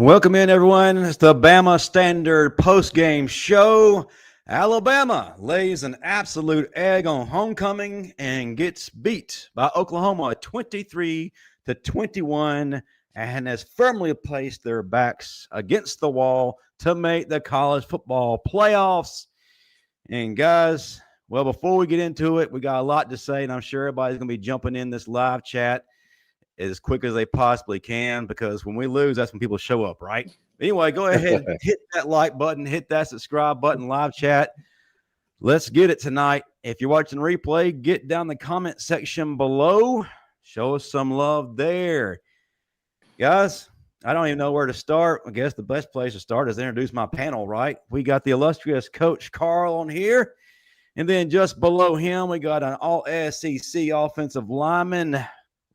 Welcome in, everyone. It's the Bama Standard postgame show. Alabama lays an absolute egg on homecoming and gets beat by Oklahoma 23-21 and has firmly placed their backs against the wall to make the college football playoffs. And guys, well, before we get into it, we got a lot to say, and I'm sure everybody's going to be jumping in this live chat as quick as they possibly can, because when we lose, that's when people show up, right? Anyway, go ahead, hit that like button, hit that subscribe button, live chat. Let's get it tonight. If you're watching replay, get down the comment section below. Show us some love there. Guys, I don't even know where to start. I guess the best place to start is to introduce my panel, right? We got the illustrious Coach Carl on here. And then just below him, we got an all-SEC offensive lineman,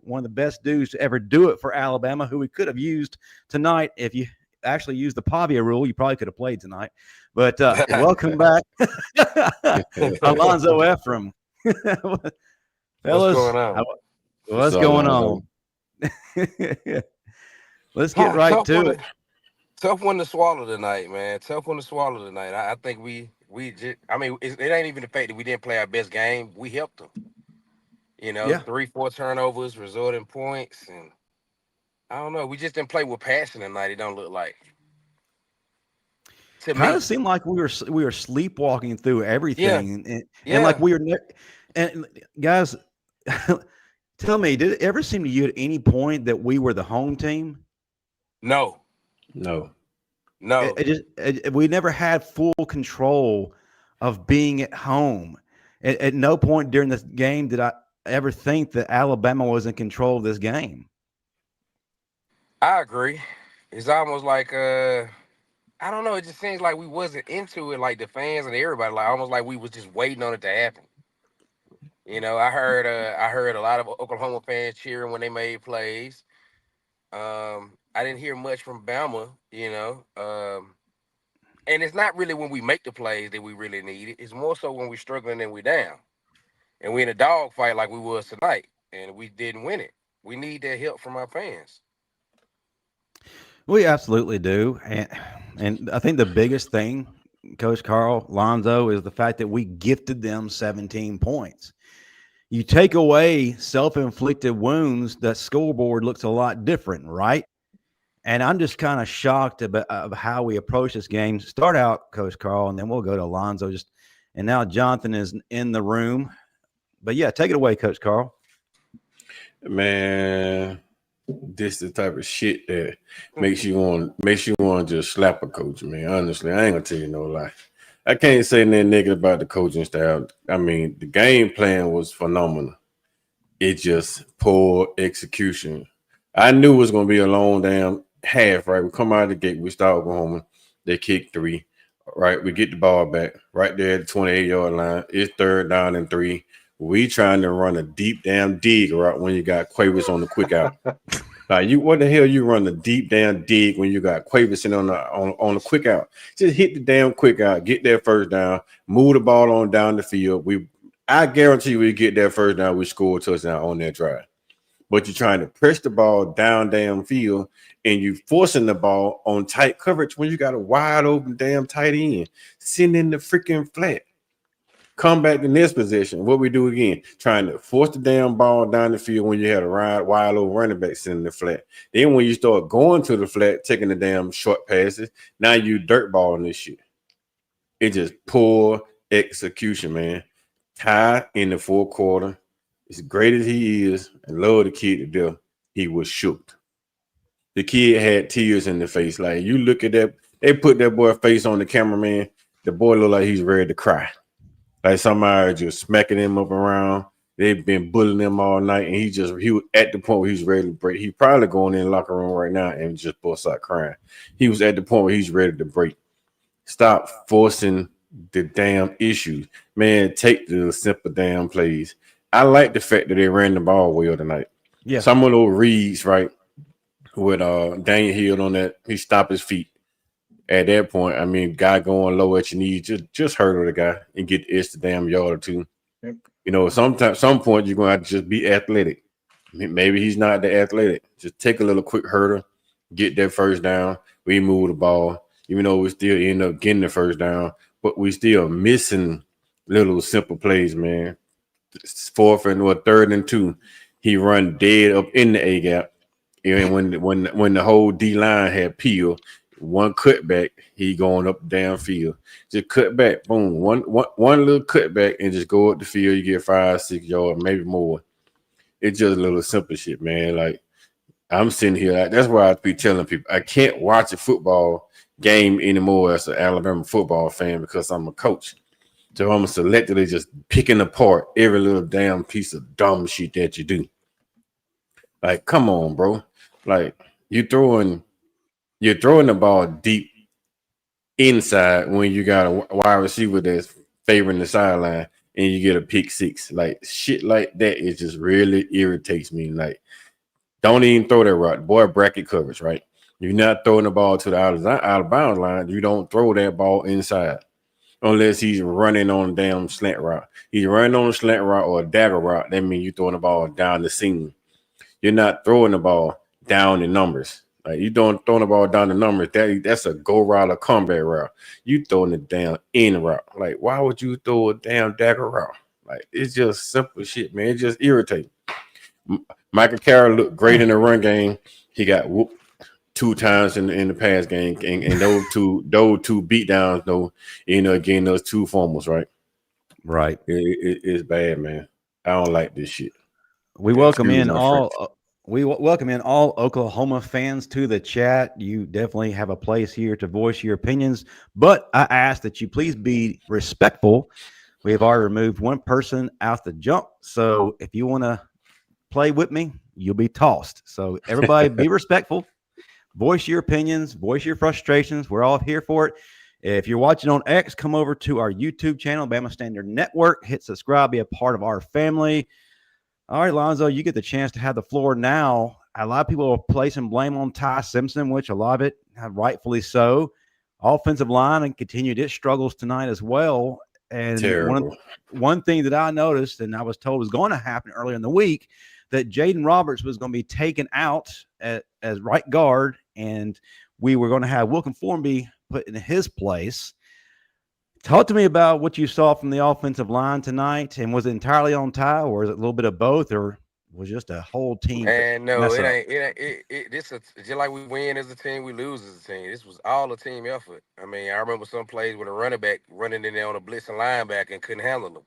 one of the best dudes to ever do it for Alabama, who we could have used tonight. If you actually used the Pavia rule, you probably could have played tonight. But welcome back, Alonzo Ephraim. Fellas, what's going on? What's going on? Let's get right to it. Tough one to swallow tonight, man. Tough one to swallow tonight. I think we just, I mean, it ain't even the fact that we didn't play our best game. We helped them. 3-4 turnovers, resulting points, and I don't know. We just didn't play with passion tonight. It don't look like. Kind of seemed like we were sleepwalking through everything, and like we were. And guys, tell me, did it ever seem to you at any point that we were the home team? No. We never had full control of being at home. At no point during this game did I ever think that Alabama was in control of this game. I agree. It's almost like I don't know, it just seems like we wasn't into it, like the fans and everybody, like almost like we was just waiting on it to happen. I heard a lot of Oklahoma fans cheering when they made plays. I didn't hear much from Bama, and it's not really when we make the plays that we really need it. It's more so when we're struggling and we're down. And we're in a dogfight like we was tonight, and we didn't win it. We need that help from our fans. We absolutely do. And I think the biggest thing, Coach Carl, Lonzo, is the fact that we gifted them 17 points. You take away self-inflicted wounds, the scoreboard looks a lot different, right? And I'm just kind of shocked of how we approach this game. Start out, Coach Carl, and then we'll go to Alonzo. And now Johnathan is in the room. But yeah, take it away, Coach Carl. Man, this is the type of shit that makes you want to just slap a coach, man. Honestly, I ain't gonna tell you no lie. I can't say nothing negative about the coaching style. I mean, the game plan was phenomenal. It just poor execution. I knew it was gonna be a long damn half, right? We come out of the gate, we start Oklahoma, they kick 3, right? We get the ball back right there at the 28-yard line. It's 3rd down and 3. We trying to run a deep damn dig right when you got Quavis on the quick out. Like, what the hell you run a deep damn dig when you got Quavis on the quick out? Just hit the damn quick out, get that first down, move the ball on down the field. I guarantee you we get that first down, we score a touchdown on that drive. But you're trying to press the ball down damn field and you forcing the ball on tight coverage when you got a wide open damn tight end sitting in the freaking flat. Come back to this position. What we do again, trying to force the damn ball down the field when you had a wide open running back sitting in the flat. Then when you start going to the flat, taking the damn short passes, now you dirt balling this shit. It just poor execution, man. Ty in the 4th quarter, as great as he is, and love the kid to death, he was shook. The kid had tears in the face. Like, you look at that, they put that boy face on the cameraman. The boy looked like he's ready to cry. Like somebody just smacking him up around. They've been bullying him all night, and he was at the point where he's ready to break. He's probably going in the locker room right now and just bust out crying. He was at the point where he's ready to break. Stop forcing the damn issues. Man, take the simple damn plays. I like the fact that they ran the ball well tonight. Yeah. Some of those reads, right, with Daniel Hill on that, he stopped his feet. At that point, I mean, guy going low at your knees, just hurdle the guy and get the extra damn yard or 2. Yep. Some point you're gonna have to just be athletic. Maybe he's not the athletic. Just take a little quick hurdle, get that first down. We move the ball, even though we still end up getting the first down, but we still missing little simple plays, man. Fourth and or third and 2, he run dead up in the A gap. And when the whole D line had peeled, one cutback, he going up downfield. Just cut back, boom, one little cutback, and just go up the field. You get 5-6 yards, maybe more. It's just a little simple shit, man. Like I'm sitting here, that's why I be telling people I can't watch a football game anymore as an Alabama football fan because I'm a coach. So I'm selectively just picking apart every little damn piece of dumb shit that you do. Like, come on, bro. Like you're throwing the ball deep inside when you got a wide receiver that's favoring the sideline and you get a pick six. Like shit like that, it just really irritates me. Like, don't even throw that route. Boy, bracket coverage, right? You're not throwing the ball to the out of bounds line. You don't throw that ball inside unless he's running on a damn slant route. He's running on a slant route or a dagger route. That means you're throwing the ball down the seam. You're not throwing the ball down in numbers. Like you throwing the ball down the numbers. That's a go route or combat route. You throwing it down in route. Like why would you throw a damn dagger route? Like it's just simple shit, man. It just irritating. Michael Carroll looked great in the run game. He got whooped 2 times in the pass game, and those two beat downs though, again those 2 fumbles, right? Right. It's bad, man. I don't like this shit. We welcome in all Oklahoma fans to the chat. You definitely have a place here to voice your opinions, but I ask that you please be respectful. We have already removed one person out the jump, so if you want to play with me, you'll be tossed. So everybody be respectful. Voice your opinions, voice your frustrations. We're all here for it. If you're watching on X, come over to our YouTube channel, Bama Standard Network. Hit subscribe, be a part of our family. All right, Alonzo, you get the chance to have the floor now. A lot of people are placing blame on Ty Simpson, which a lot of it, rightfully so. Offensive line and continued its struggles tonight as well. And one thing that I noticed, and I was told was going to happen earlier in the week, that Jaden Roberts was going to be taken out as right guard, and we were going to have Wilkin Formby put in his place. Talk to me about what you saw from the offensive line tonight, and was it entirely on Ty, or is it a little bit of both, or was just a whole team? And no, it ain't. This is just like we win as a team, we lose as a team. This was all a team effort. I mean, I remember some plays with a running back running in there on a blitz and linebacker and couldn't handle them.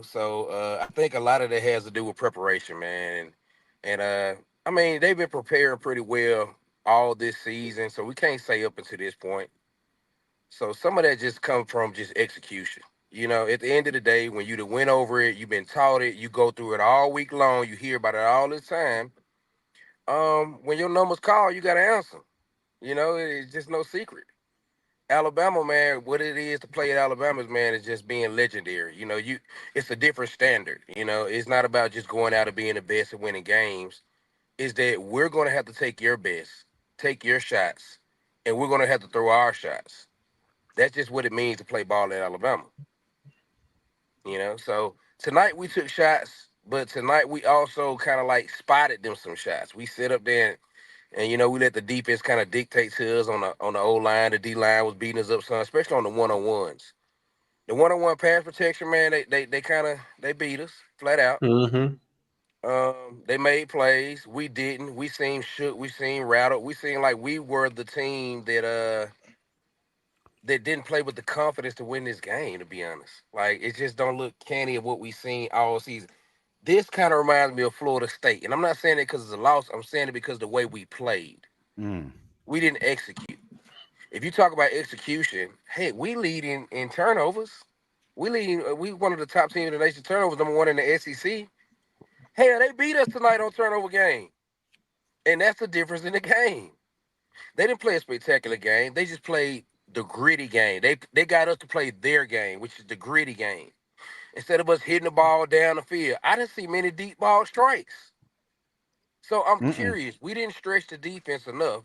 So I think a lot of that has to do with preparation, man. And I mean, they've been preparing pretty well all this season, so we can't say up until this point. So some of that just comes from just execution. At the end of the day, when you went over it, you've been taught it, you go through it all week long, you hear about it all the time. When your number's called, you got to answer. It's just no secret. Alabama, man, what it is to play at Alabama, man, is just being legendary. It's a different standard. It's not about just going out and being the best and winning games. It's that we're going to have to take your best, take your shots, and we're going to have to throw our shots. That's just what it means to play ball at Alabama. So tonight we took shots, but tonight we also kind of like spotted them some shots. We sit up there and we let the defense kind of dictate to us on the O line. The D line was beating us up some, especially on the 1-on-1s. The 1-on-1 pass protection, man, they beat us flat out. Mm-hmm. They made plays. We didn't. We seemed shook. We seemed rattled. We seemed like we were the team that didn't play with the confidence to win this game, to be honest. Like, it just don't look canny of what we seen all season. This kind of reminds me of Florida State. And I'm not saying it because it's a loss. I'm saying it because of the way we played. We didn't execute. If you talk about execution, hey, we lead in turnovers. We one of the top teams in the nation turnovers, number 1 in the SEC. Hell, they beat us tonight on turnover game. And that's the difference in the game. They didn't play a spectacular game. They just played the gritty game. They got us to play their game, which is the gritty game. Instead of us hitting the ball down the field, I didn't see many deep ball strikes. So I'm curious. We didn't stretch the defense enough.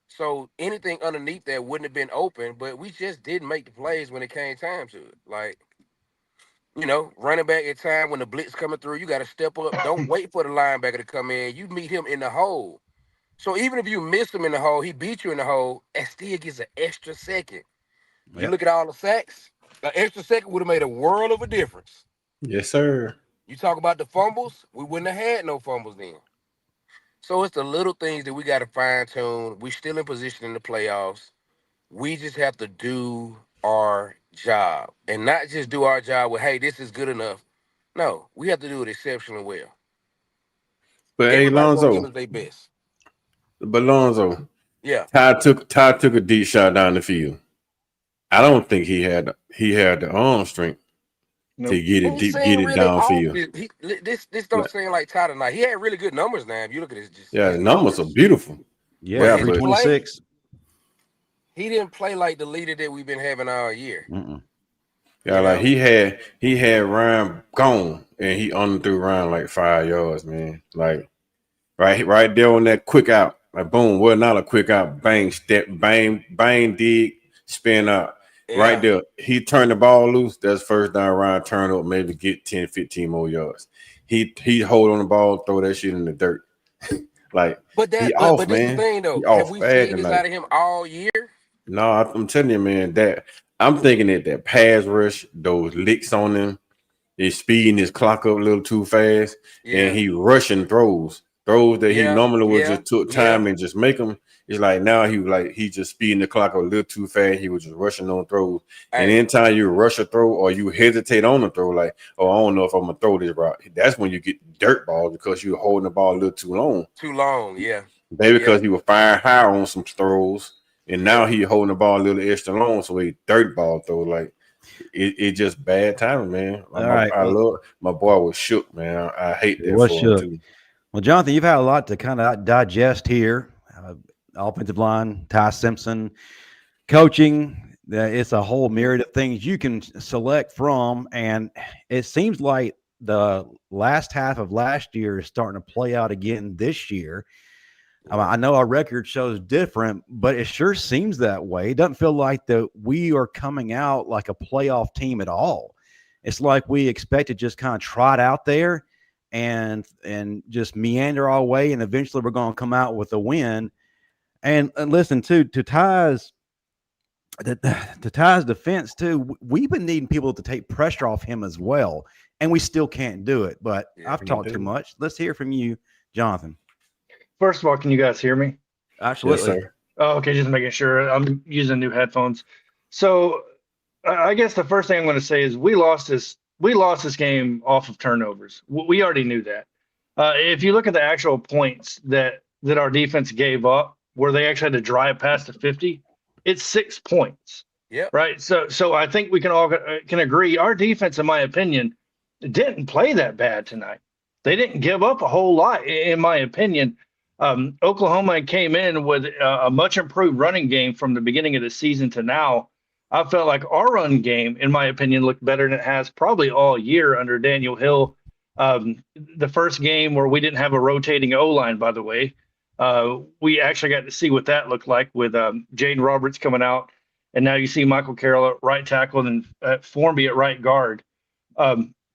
So anything underneath that wouldn't have been open, but we just didn't make the plays when it came time to it. Like, running back at time when the blitz coming through, you got to step up. Don't wait for the linebacker to come in. You meet him in the hole. So even if you miss him in the hole, he beat you in the hole, and still gets an extra second. You Yep. look at all the sacks, an extra second would have made a world of a difference. Yes, sir. You talk about the fumbles, we wouldn't have had no fumbles then. So it's the little things that we got to fine tune. We're still in position in the playoffs. We just have to do our job and not just do our job with, hey, this is good enough. No, we have to do it exceptionally well. But hey, Everybody gonna give Lonzo, us their best. Yeah. Ty took a deep shot down the field. I don't think he had the arm strength to get And it he deep, seemed get it really off. downfield. This don't seem like Ty tonight. He had really good numbers now. If you look at Yeah, his the numbers are beautiful. Yeah, Yeah, his but 326. he didn't play like the leader that we've been having all year. Mm-mm. yeah, You like know? he had Ryan gone and he underthrew Ryan like 5 yards, man. Like right there on that quick out. Like boom, well not a quick out, bang, step, bang, bang, dig, spin out. Right Yeah. there. He turned the ball loose. That's first down. Ryan turn up, maybe get 10, 15 more yards. He hold on the ball, throw that shit in the dirt. Like But he but off, this is the man. thing though. He Have off we bad seen this tonight. out of him all year? No, I'm telling you, man, that I'm thinking that pass rush, those licks on him, he's speeding his clock up a little too fast, and Yeah. he rushing throws that he Yeah. normally would Yeah. just took Yeah. time and just make them. It's like now he just speeding the clock up a little too fast. He was just rushing on throws, and Hey, anytime you rush a throw or you hesitate on a throw, like I don't know if I'm gonna throw this route. That's when you get dirt balls because you're holding the ball a little too long. too long. Yeah. Maybe Yeah. because he was firing high on some throws, and now Yeah. he holding the ball a little extra long, so he dirt ball throw. Like it just bad timing, man. All right. I Well, love my boy was shook, man. I hate that what's for him shook? too. Well, Jonathan, you've had a lot to kind of digest here. Offensive line, Ty Simpson, coaching. It's a whole myriad of things you can select from, and it seems like the last half of last year is starting to play out again this year. I know our record shows different, but it sure seems that way. It doesn't feel like that we are coming out like a playoff team at all. It's like we expect to just kind of trot out there and just meander our way, and eventually we're going to come out with a win. And listen, to Ty's defense too, we've been needing people to take pressure off him as well, and we still can't do it. But Yeah, I've talked too much. Let's hear from you, Jonathan. First of all, can you guys hear me? Absolutely. Yes, sir. Oh, okay, just making sure. I'm using new headphones. So I guess the first thing I'm going to say is we lost this game off of turnovers. We already knew that. If you look at the actual points that our defense gave up, where they actually had to drive past the 50, it's 6 points. Yeah. Right. So I think we can all can agree our defense, in my opinion, didn't play that bad tonight. They didn't give up a whole lot, in my opinion. Oklahoma came in with a much improved running game from the beginning of the season to now. I felt like our run game, in my opinion, looked better than it has probably all year under Daniel Hill. The first game where we didn't have a rotating O-line, by the way, we actually got to see what that looked like with Jaden Roberts coming out. And now you see Michael Carroll at right tackle and Formby at right guard.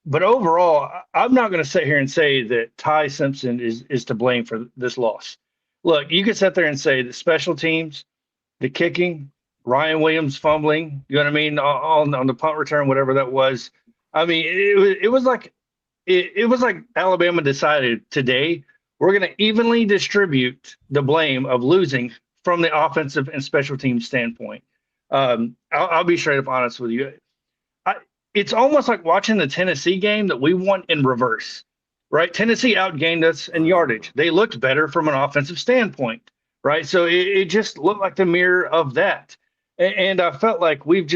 But overall, I'm not going to sit here and say that Ty Simpson is to blame for this loss. Look, you could sit there and say the special teams, the kicking, Ryan Williams fumbling, you know what I mean, on the punt return, whatever that was. I mean, it was like Alabama decided today we're going to evenly distribute the blame of losing from the offensive and special teams standpoint. I'll be straight up honest with you. It's almost like watching the Tennessee game that we won in reverse, right? Tennessee outgained us in yardage. They looked better from an offensive standpoint, right? So it just looked like the mirror of that. And I felt like we've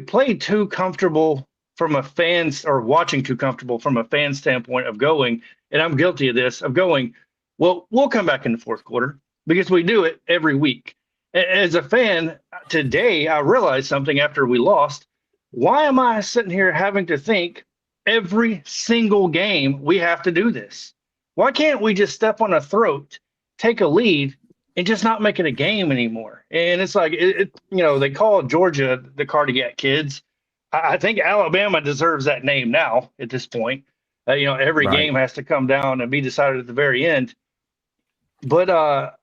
played too comfortable from a fan's or watching too comfortable from a fan standpoint of going, and I'm guilty of this, of going, well, we'll come back in the fourth quarter because we do it every week. As a fan, today I realized something after we lost. Why am I sitting here having to think every single game we have to do this? Why can't we just step on a throat, take a lead, and just not make it a game anymore? And it's like, they call Georgia the Cardiac Kids. I think Alabama deserves that name now at this point. Every Right. game has to come down and be decided at the very end. But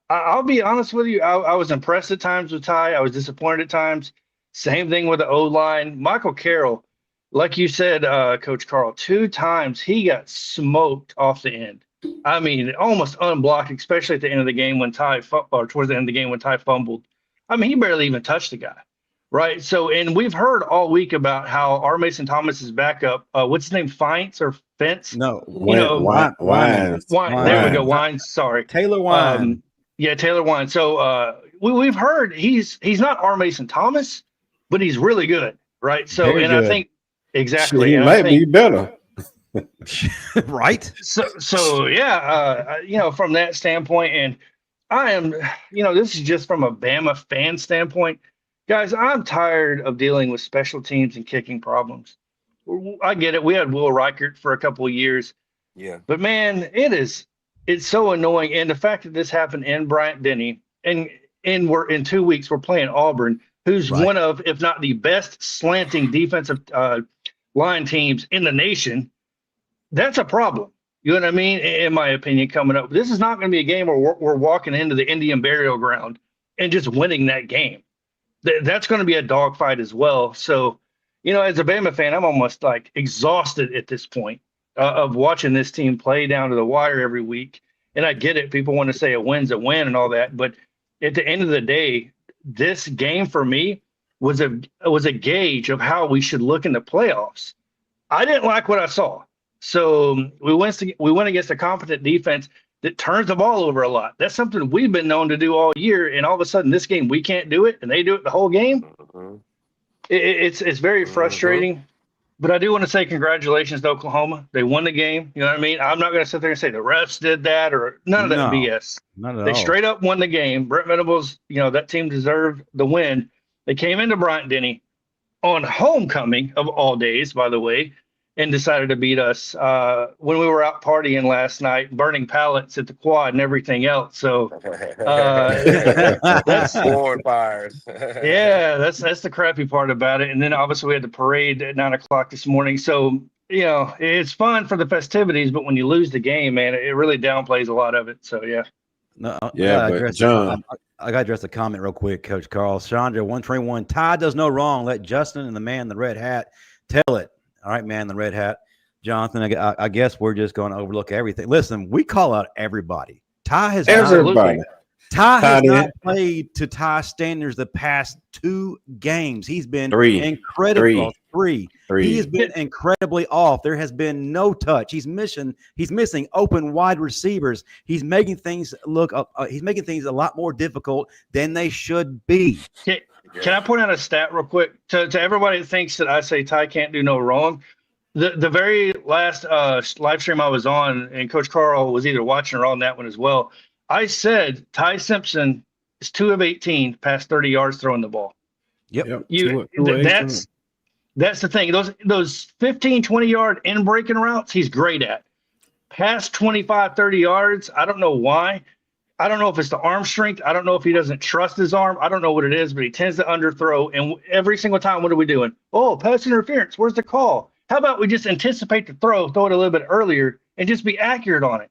I'll be honest with you. I was impressed at times with Ty. I was disappointed at times. Same thing with the O line. Michael Carroll, like you said, Coach Carl, 2 times he got smoked off the end. I mean, almost unblocked, especially at the end of the game when or towards the end of the game when Ty fumbled. I mean, he barely even touched the guy, right? So, and we've heard all week about how R. Mason Thomas's backup, what's his name, Feints or Fence? No, You know, Wines. There we go, Wines. Sorry, Taylor Wine. yeah, Taylor Wine. So we've heard he's not R. Mason Thomas, but he's really good, right? So, Very and good. I think exactly, He and might be better. Right? So yeah, from that standpoint, and I am, this is just from a Bama fan standpoint, guys. I'm tired of dealing with special teams and kicking problems. I get it. We had Will Reichert for a couple of years, Yeah. but man, it's so annoying. And the fact that this happened in Bryant-Denny, and we're in 2 weeks we're playing Auburn, who's Right. one of, if not the best slanting defensive line teams in the nation. That's a problem. You know what I mean? In my opinion, coming up, this is not going to be a game where we're walking into the Indian burial ground and just winning that game. That's going to be a dogfight as well. So, as a Bama fan, I'm almost like exhausted at this point of watching this team play down to the wire every week. And I get it. People want to say a win's a win and all that. But at the end of the day, this game for me was a gauge of how we should look in the playoffs. I didn't like what I saw. So we went against a competent defense that turns the ball over a lot. That's something we've been known to do all year. And all of a sudden, this game we can't do it, and they do it the whole game. Mhm. It's very frustrating. But I do want to say congratulations to Oklahoma. They won the game. You know what I mean? I'm not going to sit there and say the refs did that or none of that No, BS. not at They all. straight up won the game. Brent Venables, that team deserved the win. They came into Bryant-Denny on homecoming of all days, by the way, and decided to beat us when we were out partying last night, burning pallets at the quad and everything else. So that's Corn fires. yeah, that's the crappy part about it. And then obviously we had the parade at 9 o'clock this morning. So it's fun for the festivities, but when you lose the game, man, it really downplays a lot of it. So yeah. No, Yeah, but John, I got to address the comment real quick, Coach Carl. Chandra 121. Ty does no wrong. Let Justin and the man in the red hat tell it. All right, man in the red hat. Jonathan, I guess we're just going to overlook everything. Listen, we call out everybody. Ty has everybody. Ty has not played to Ty standards the past 2 games. He's been incredible. Three. He has been incredibly off. There has been no touch. He's missing open wide receivers. He's making things look he's making things a lot more difficult than they should be. Can I point out a stat real quick to everybody that thinks that I say Ty can't do no wrong? The very last live stream I was on, and Coach Carl was either watching or on that one as well, I said Ty Simpson is 2 of 18 past 30 yards throwing the ball. Yep. That's the thing. Those 15, 20-yard in breaking routes, he's great at. Past 25, 30 yards, I don't know why. I don't know if it's the arm strength. I don't know if he doesn't trust his arm. I don't know what it is, but he tends to underthrow. And every single time, what are we doing? Oh, pass interference. Where's the call? How about we just anticipate the throw it a little bit earlier, and just be accurate on it?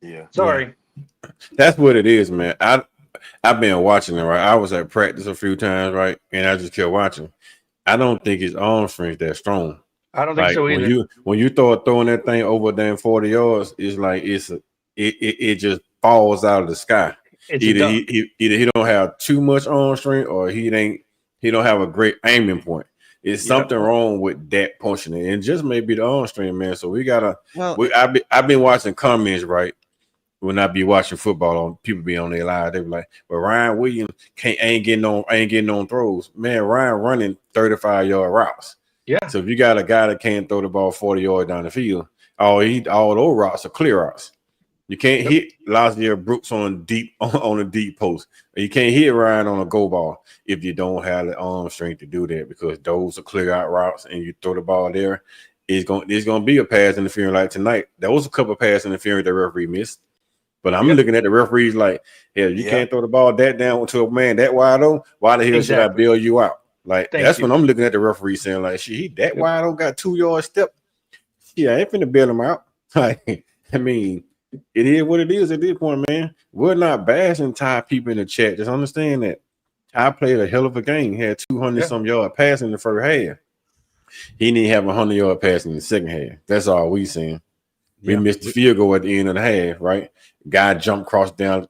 Yeah. Sorry. Yeah. That's what it is, man. I've been watching it, right? I was at practice a few times, right? And I just kept watching. I don't think his arm strength that strong. I don't think so either. When you start throwing that thing over damn 40 yards, it's like it just falls out of the sky. Either he don't have too much arm strength, or he don't have a great aiming point. It's something wrong with that portion, and it just may be the arm strength, man. So we gotta. I've been watching comments, right? When I be watching football, on people be on their live, they be like, "Well, Ryan Williams ain't getting on throws." Man, Ryan running 35-yard routes. Yeah. So if you got a guy that can't throw the ball 40 yards down the field, all those routes are clear routes. You can't hit Lazier Brooks on a deep post. You can't hit Ryan on a go ball if you don't have the arm strength to do that, because those are clear out routes, and you throw the ball there, there's gonna be a pass interference like tonight. There was a couple of pass interference the referee missed. But I'm looking at the referees like, you can't throw the ball that down to a man that wide open. Why the hell should I bail you out? Like, that's when I'm looking at the referee saying, like, shit, he that wide open, got 2 yard step. Yeah, I ain't finna bail him out. Like, I mean, It is what it is at this point, man. We're not bashing Ty people in the chat. Just understand that Ty played a hell of a game. He had 200 some yard passing in the first half. He didn't have 100-yard passing in the second half. That's all we seen. We missed the field goal at the end of the half, right? Guy jumped across the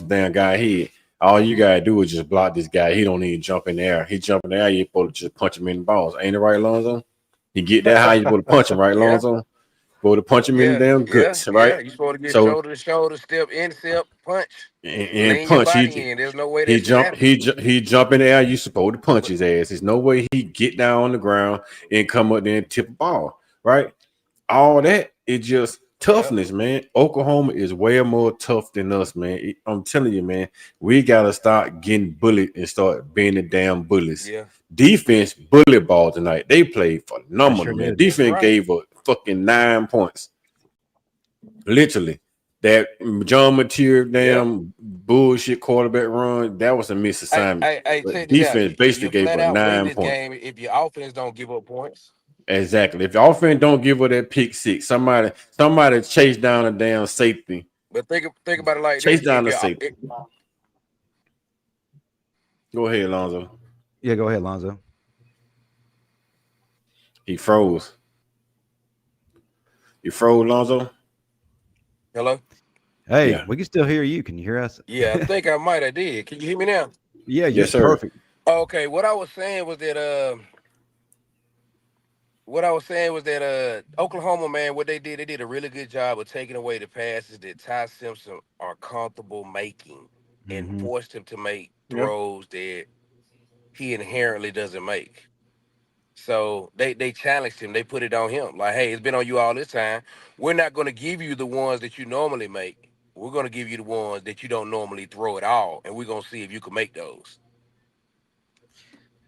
damn guy head. All you gotta do is just block this guy. He don't need to jump in the air. He jump in the air, you're supposed to just punch him in the balls. Ain't it right, Alonzo? You get that how you supposed to punch him, right, Alonzo? Supposed to punch him in the damn guts, right? Yeah, you're supposed to get shoulder to shoulder, step, punch. And punch. There's no way he jump in the air. You supposed to punch his ass. There's no way he get down on the ground and come up there and tip a ball, right? All that is just toughness, man. Oklahoma is way more tough than us, man. I'm telling you, man. We gotta start getting bullied and start being the damn bullies. Yeah. Defense bully ball tonight. They played phenomenal, man. Defense gave up fucking 9 points. Literally. That John Mateer damn bullshit quarterback run, that was a misassignment. Defense basically gave up 9 points. Game if your offense don't give up points. Exactly. If your offense don't give up that pick six, somebody chase down a damn safety. But think about it like chase down the safety. Go ahead, Alonzo. Yeah, go ahead, Alonzo. He froze. You froze, Alonzo? Hello? Hey, we can still hear you. Can you hear us? Yeah, I think I might have did. Can you hear me now? Yeah, yes, sir. Perfect. Okay, what I was saying was that Oklahoma, man, what they did a really good job of taking away the passes that Ty Simpson are comfortable making and forced him to make throws that he inherently doesn't make. So they challenged him. They put it on him. Like, hey, it's been on you all this time. We're not going to give you the ones that you normally make. We're going to give you the ones that you don't normally throw at all, and we're going to see if you can make those.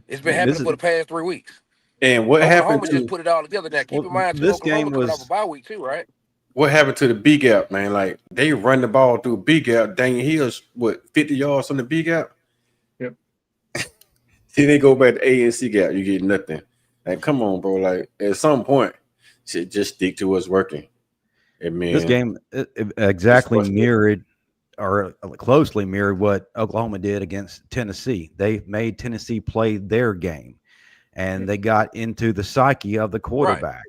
It's been happening for the past 3 weeks. And what happened to just put it all together now? Keep in mind, this Oklahoma game coming off a bye week too, right? What happened to the B gap, man? Like, they run the ball through B gap. Daniel Hill's 50 yards on the B gap. Yep. See, they go back to A and C gap. You get nothing. Like, come on, bro. Like, at some point, should just stick to what's working. And man, this game exactly mirrored or closely mirrored what Oklahoma did against Tennessee. They made Tennessee play their game, and they got into the psyche of the quarterback.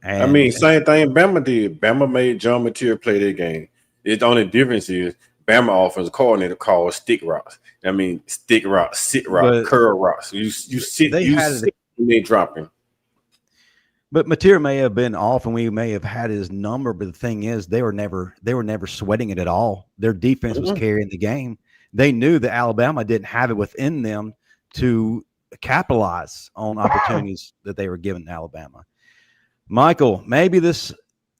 Right. And I mean, same thing Bama did. Bama made John Mateer play their game. The only difference is Bama offensive coordinator called stick routes. I mean, stick routes, sit routes, curl routes. You sit, and they dropping. But Mateer may have been off, and we may have had his number. But the thing is, they were never sweating it at all. Their defense was carrying the game. They knew that Alabama didn't have it within them to capitalize on opportunities that they were given to Alabama. Michael, maybe this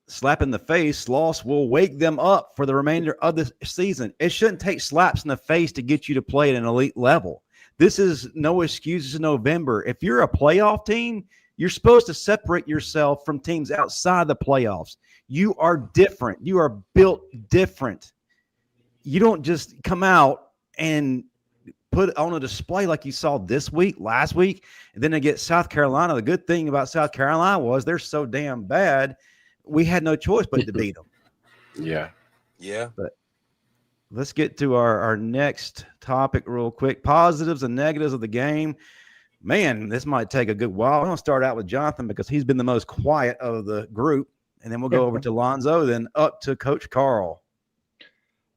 slap in the face loss will wake them up for the remainder of the season. It shouldn't take slaps in the face to get you to play at an elite level. This is no excuses in November. If you're a playoff team, you're supposed to separate yourself from teams outside the playoffs. You are different. You are built different. You don't just come out and put on a display like you saw this week, last week, and then they get South Carolina. The good thing about South Carolina was they're so damn bad, we had no choice but to beat them. Yeah. But let's get to our next topic real quick. Positives and negatives of the game. Man, this might take a good while. I'm going to start out with Johnathan because he's been the most quiet of the group, and then we'll go over to Alonzo, then up to Coach Carl.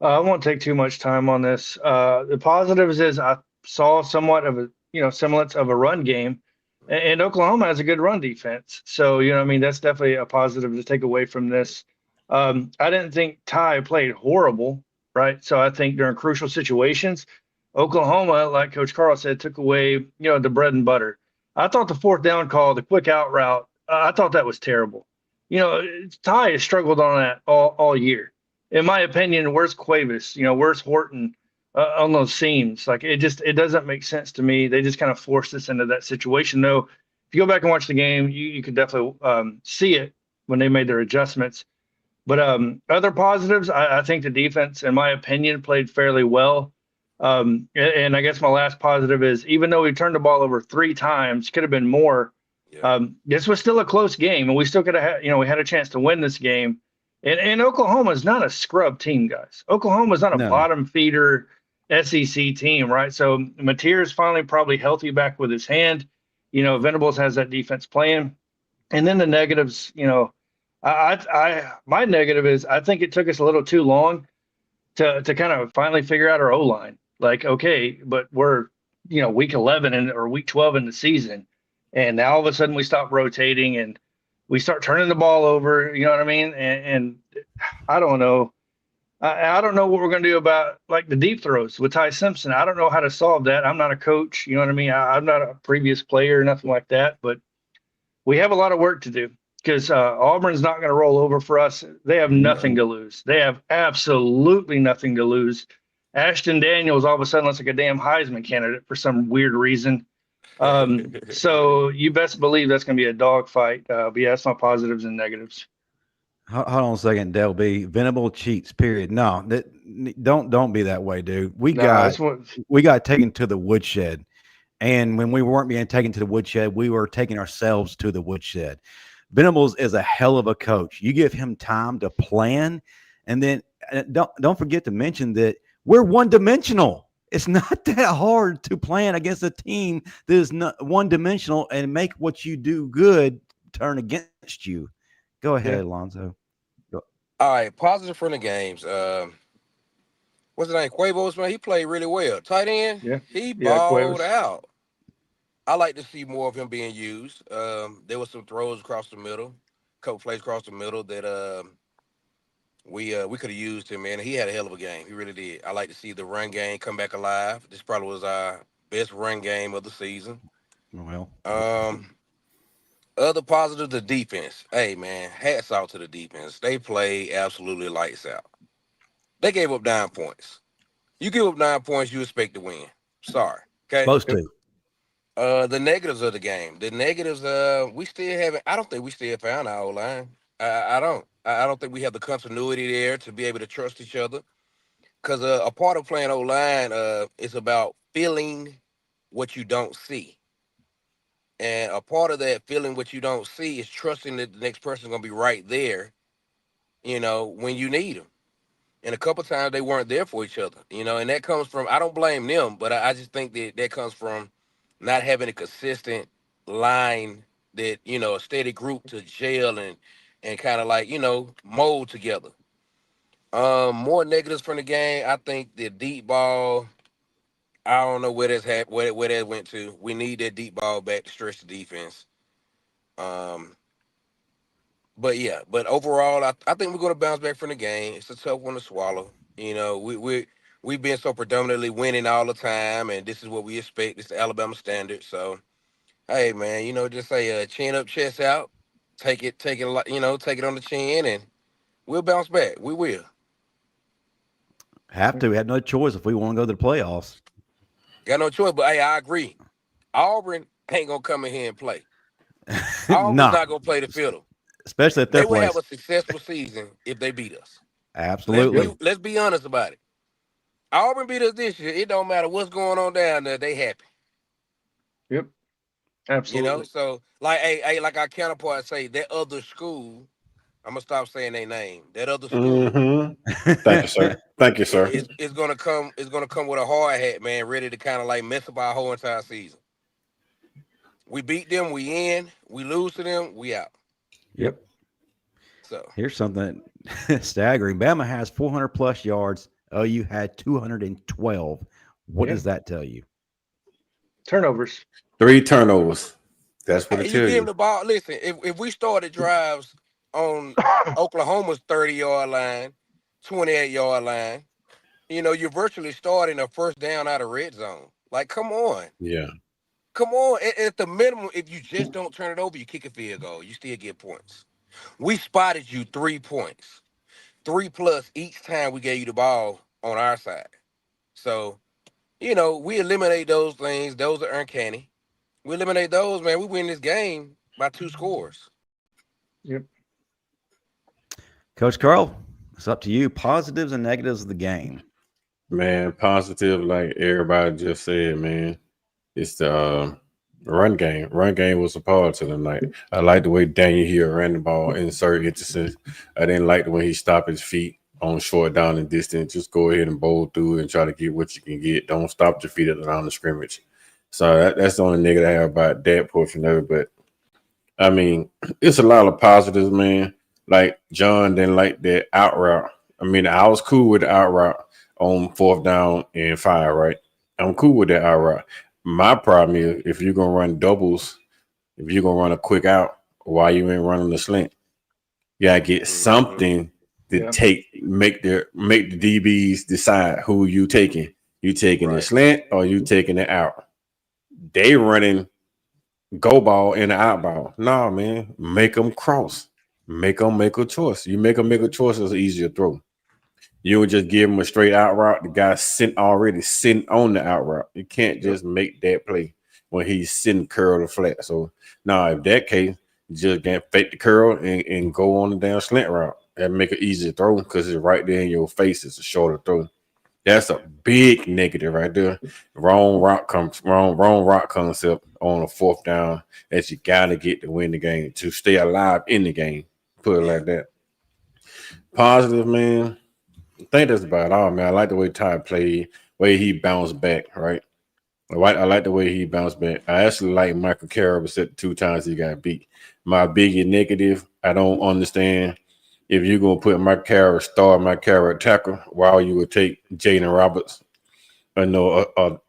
I won't take too much time on this. The positives is I saw somewhat of a semblance of a run game, and Oklahoma has a good run defense. So that's definitely a positive to take away from this. I didn't think Ty played horrible, right? So I think during crucial situations, Oklahoma, like Coach Carl said, took away the bread and butter. I thought the fourth down call, the quick out route, I thought that was terrible. Ty has struggled on that all year. In my opinion, where's Cuevas? Where's Horton on those seams? Like, it doesn't make sense to me. They just kind of forced us into that situation. Though, if you go back and watch the game, you could definitely see it when they made their adjustments. But other positives, I think the defense, in my opinion, played fairly well. And I guess my last positive is, even though we turned the ball over 3 times, could have been more. This was still a close game, and we still could have we had a chance to win this game. And Oklahoma is not a scrub team, guys. Oklahoma is not a No. bottom feeder SEC team, right? So Mateer's finally probably healthy back with his hand. Venables has that defense playing. And then the negatives, my negative is I think it took us a little too long to kind of finally figure out our O-line. Like, okay, but we're, week 11 or week 12 in the season. And now all of a sudden we stop rotating and we start turning the ball over, you know what I mean? And I don't know. I don't know what we're going to do about like the deep throws with Ty Simpson. I don't know how to solve that. I'm not a coach, you know what I mean? I'm not a previous player or nothing like that, but we have a lot of work to do because Auburn's not going to roll over for us. They have nothing to lose. They have absolutely nothing to lose. Ashton Daniels all of a sudden looks like a damn Heisman candidate for some weird reason. So you best believe that's going to be a dogfight. But yeah, that's my positives and negatives. Hold on a second, Del B. Venable cheats. Period. No, don't be that way, dude. We got taken to the woodshed, and when we weren't being taken to the woodshed, we were taking ourselves to the woodshed. Venables is a hell of a coach. You give him time to plan, and then don't forget to mention that we're one-dimensional. It's not that hard to plan against a team that is not one-dimensional and make what you do good turn against you. Go ahead, Alonzo. All right, positive from the games. What's his name? Quavo's, man, he played really well. Tight end, he balled out. I like to see more of him being used. There was some throws across the middle, a couple plays across the middle that we could have used him, man. He had a hell of a game. He really did. I like to see the run game come back alive. This probably was our best run game of the season. Well, other positive, the defense. Hey, man, hats off to the defense. They played absolutely lights out. They gave up 9 points. You give up 9 points, you expect to win. Sorry. Okay. Supposed to. The negatives of the game. The negatives, we still haven't. I don't think we still found our O-line. I don't. I don't think we have the continuity there to be able to trust each other. Because a part of playing O-line is about feeling what you don't see. And a part of that feeling what you don't see is trusting that the next person is going to be right there, when you need them. And a couple times they weren't there for each other, and that comes from, I don't blame them, but I just think that comes from not having a consistent line that, a steady group to gel and kind of like, mold together. More negatives from the game. I think the deep ball, I don't know where that's where that went to. We need that deep ball back to stretch the defense. But overall, I think we're going to bounce back from the game. It's a tough one to swallow. We've been so predominantly winning all the time, and this is what we expect. It's the Alabama standard. So, hey, man, just say chin up, chest out, take it take it on the chin, and we'll bounce back. We will. Have to. We have no choice if we want to go to the playoffs. Got no choice, but hey, I agree. Auburn ain't gonna come in here and play. Auburn's not gonna play the fiddle. Especially if they will have a successful season if they beat us. Absolutely. Let's be honest about it. Auburn beat us this year. It don't matter what's going on down there. They happy. Yep. Absolutely. So like our counterpart say, that other school. I'm gonna stop saying their name. That other school. Mm-hmm. Thank you, sir. Thank you, sir. It's gonna come. It's gonna come with a hard hat, man, ready to kind of like mess up our whole entire season. We beat them, we in. We lose to them, we out. Yep. So here's something staggering. Bama has 400 plus yards. OU had 212. What does that tell you? Turnovers. 3 turnovers. That's what it tells you. You give them the ball. Listen, if we started drives on Oklahoma's 30-yard line, 28-yard line, you're virtually starting a first down out of red zone. Like, come on. Yeah. Come on. At the minimum, if you just don't turn it over, you kick a field goal. You still get points. We spotted you 3 points. 3+ each time we gave you the ball on our side. So, we eliminate those things. Those are uncanny. We eliminate those, man. We win this game by 2 scores. Yep. Coach Carl, it's up to you. Positives and negatives of the game. Man, positive, like everybody just said, man. It's the Run game was a part of tonight. I like the way Daniel here ran the ball, insert Hitchison. I didn't like the way he stopped his feet on short down and distance. Just go ahead and bowl through and try to get what you can get. Don't stop your feet at the line of scrimmage. So that's the only negative I have about that portion of it. But I mean, it's a lot of positives, man. Like John didn't like that out route. I mean, I was cool with the out route on 4th down and 5, right? I'm cool with that out route. My problem is if you're gonna run doubles, if you're gonna run a quick out, why you ain't running the slant? You gotta get something to make the DBs decide who you taking. You taking the slant or you taking it out? They running go ball and the out ball. No, man, make them cross. Make them make a choice. You make them make a choice, it's an easier throw. You would just give him a straight out route. The guy already sitting on the out route. You can't just make that play when he's sitting curled or flat. So now, if that case, you just can't fake the curl and go on the damn slant route. That make it easier throw because it's right there in your face. It's a shorter throw. That's a big negative right there. Wrong rock concept on a 4th down that you gotta get to win the game, to stay alive in the game. Put it like that. Positive, man. I think that's about all, man. I like the way Ty played, way he bounced back, right? I like the way he bounced back. I actually like Michael Carroll, except the 2 times he got beat. My biggest negative, I don't understand if you're going to put Michael Carroll tackle, while you would take Jaden Roberts, a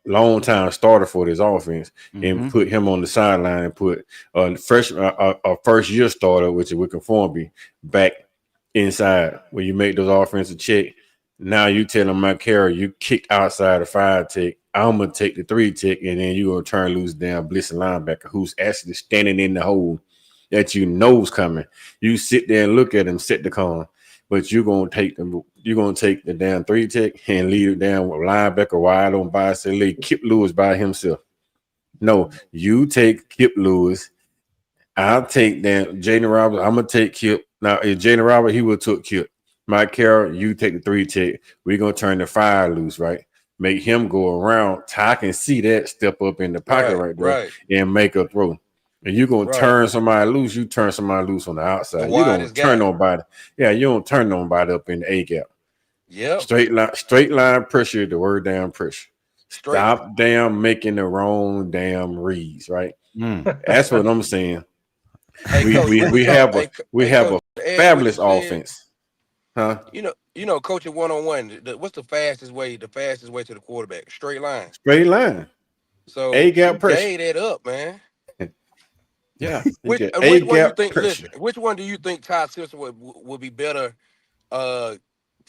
long time starter for this offense, and put him on the sideline and put a first year starter, which is Wickham Formby, back inside where you make those offensive check. Now you telling Mike Carroll you kick outside the 5 tick. I'm gonna take the 3 tick, and then you're gonna turn loose down blitzing linebacker who's actually standing in the hole that you know's coming. You sit there and look at him, set the cone, but you're gonna take the damn 3 tick and lead it down with linebacker wide on by say lead Kip Lewis by himself. No, you take Kip Lewis. I'll take that Jaden Roberts. I'm gonna take Kip. Now, if Jaden Roberts, he would took Kip. Mike Carroll, you take the 3 tick. We're gonna turn the 5 loose, right? Make him go around. Ty can see that step up in the pocket right there and make a throw. And you're gonna turn somebody loose. You turn somebody loose on the outside. You don't turn nobody. Yeah, you don't turn nobody up in the A gap. Yeah. Straight line pressure. The word down pressure. Stop damn making the wrong damn reads. Right. That's what I'm saying. Hey, we have a fabulous offense. Huh? You know, coaching one-on-one, what's the fastest way to the quarterback? Straight line. Straight line. So A gap pressure. gave that up, man. Yeah. Which one you think? Listen, which one do you think Ty Simpson would be better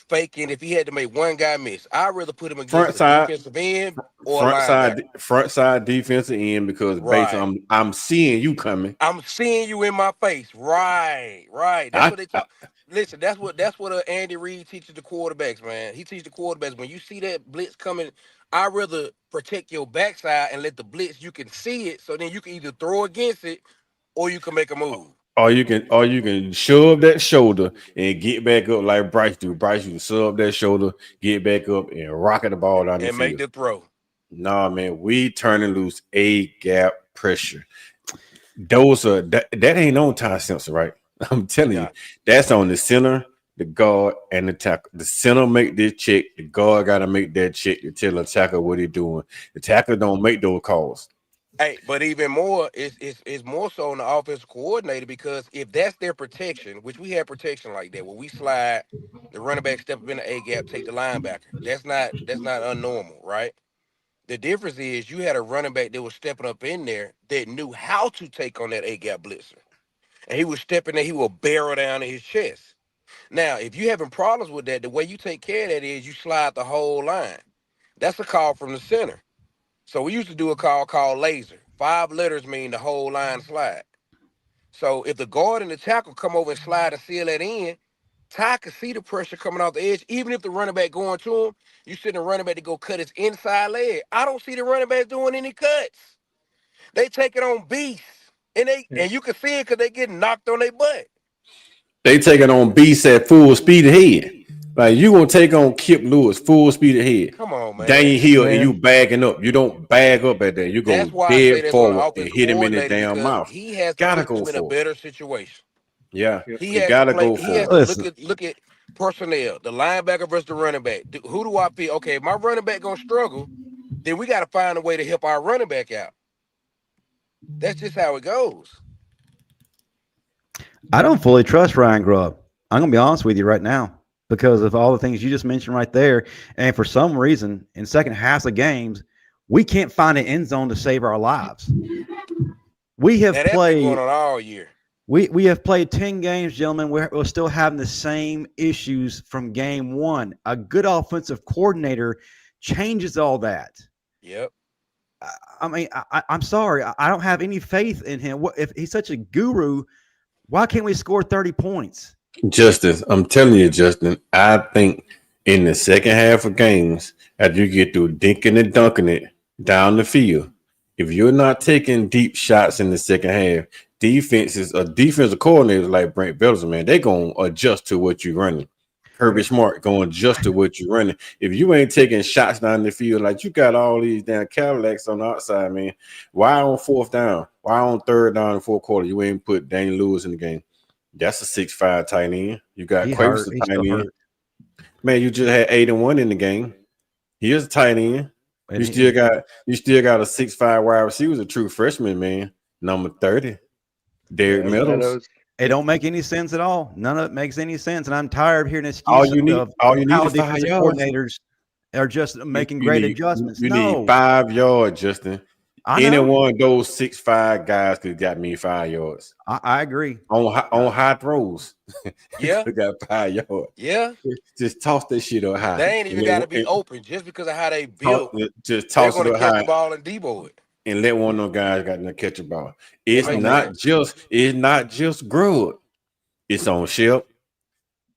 faking if he had to make one guy miss? I'd rather put him against the defensive end or front side defensive end, because based on I'm seeing you coming. I'm seeing you in my face. Right. That's what they talk. Listen, that's what Andy Reid teaches the quarterbacks, man. He teaches the quarterbacks when you see that blitz coming, I'd rather protect your backside and let the blitz, you can see it, so then you can either throw against it or you can make a move. Or you can shove that shoulder and get back up like Bryce do. Bryce, you can shove that shoulder, get back up, and rocket the ball down the field. And make the throw. Nah, man, we turning loose A gap pressure. Those are that ain't on Ty Simpson, right? I'm telling you, that's on the center, the guard, and the tackle. The center make this check. The guard got to make that check to tell the tackle what he's doing. The tackle don't make those calls. Hey, but even more, it's more so on the offensive coordinator, because if that's their protection, which we have protection like that, where we slide the running back, step up in the A gap, take the linebacker. That's not unnormal, right? The difference is you had a running back that was stepping up in there that knew how to take on that A gap blitzer, and he was stepping there. He will barrel down in his chest. Now, if you having problems with that, the way you take care of that is you slide the whole line. That's a call from the center. So we used to do a call called laser. 5 letters mean the whole line slide. So if the guard and the tackle come over and slide and seal that in, Ty can see the pressure coming off the edge. Even if the running back going to him, you send the running back to go cut his inside leg. I don't see the running back doing any cuts. They take it on beast. And you can see it because they getting knocked on their butt. They take it on beast at full speed ahead. Like you gonna take on Kip Lewis full speed ahead. Come on, man. Daniel Hill, Man. and you bagging up. You don't bag up at that. You go That's why I say dead they're going to forward and offensive hit him in the coordinator damn because mouth. he has to Gotta put go them in a for it. better situation. Yeah, He you has gotta to play. go He for has it. to Listen. look at personnel, the linebacker versus the running back. Who do I feel? Okay, if my running back gonna struggle, then we got to find a way to help our running back out. That's just how it goes. I don't fully trust Ryan Grubb. I'm going to be honest with you right now because of all the things you just mentioned right there. And for some reason, in second halves of games, we can't find an end zone to save our lives. We have Now, that's been going played. on all year. We have played 10 games, gentlemen. We're still having the same issues from game one. A good offensive coordinator changes all that. Yep. I mean, I'm sorry. I don't have any faith in him. What if he's such a guru? Why can't we score 30 points? Justin, I'm telling you, Justin, I think in the second half of games, after you get through dinking and dunking it down the field, if you're not taking deep shots in the second half, defensive coordinators like Brent Venables, man, they're going to adjust to what you're running. Kirby Smart going to adjust to what you're running. If you ain't taking shots down the field, like you got all these damn Cadillacs on the outside, man, why on fourth down? Why on third down and fourth quarter you ain't put Daniel Lewis in the game? That's a 6'5" tight end. You got Quavers, a tight end. Man, you just had 8-1 in the game. He is a tight end. You still got a 6'5" wide receiver, a true freshman, man. Number 30, Derek Meadows. It don't make any sense at all. None of it makes any sense, and I'm tired of hearing excuses All you need how is 5 defensive yards. coordinators are just making You great need, adjustments. You No, need 5 yards, Justin. I know. Any one of those 6'5" guys could got me 5 yards. I agree. On high throws. Yeah. got 5 yards. Yeah. Just toss that shit up high. They ain't even got to be open just because of how they built. Just They're toss it going to up catch high the ball and debo it. and let one of those guys got to catch a ball. It's makes not just Grud. It's on Shep.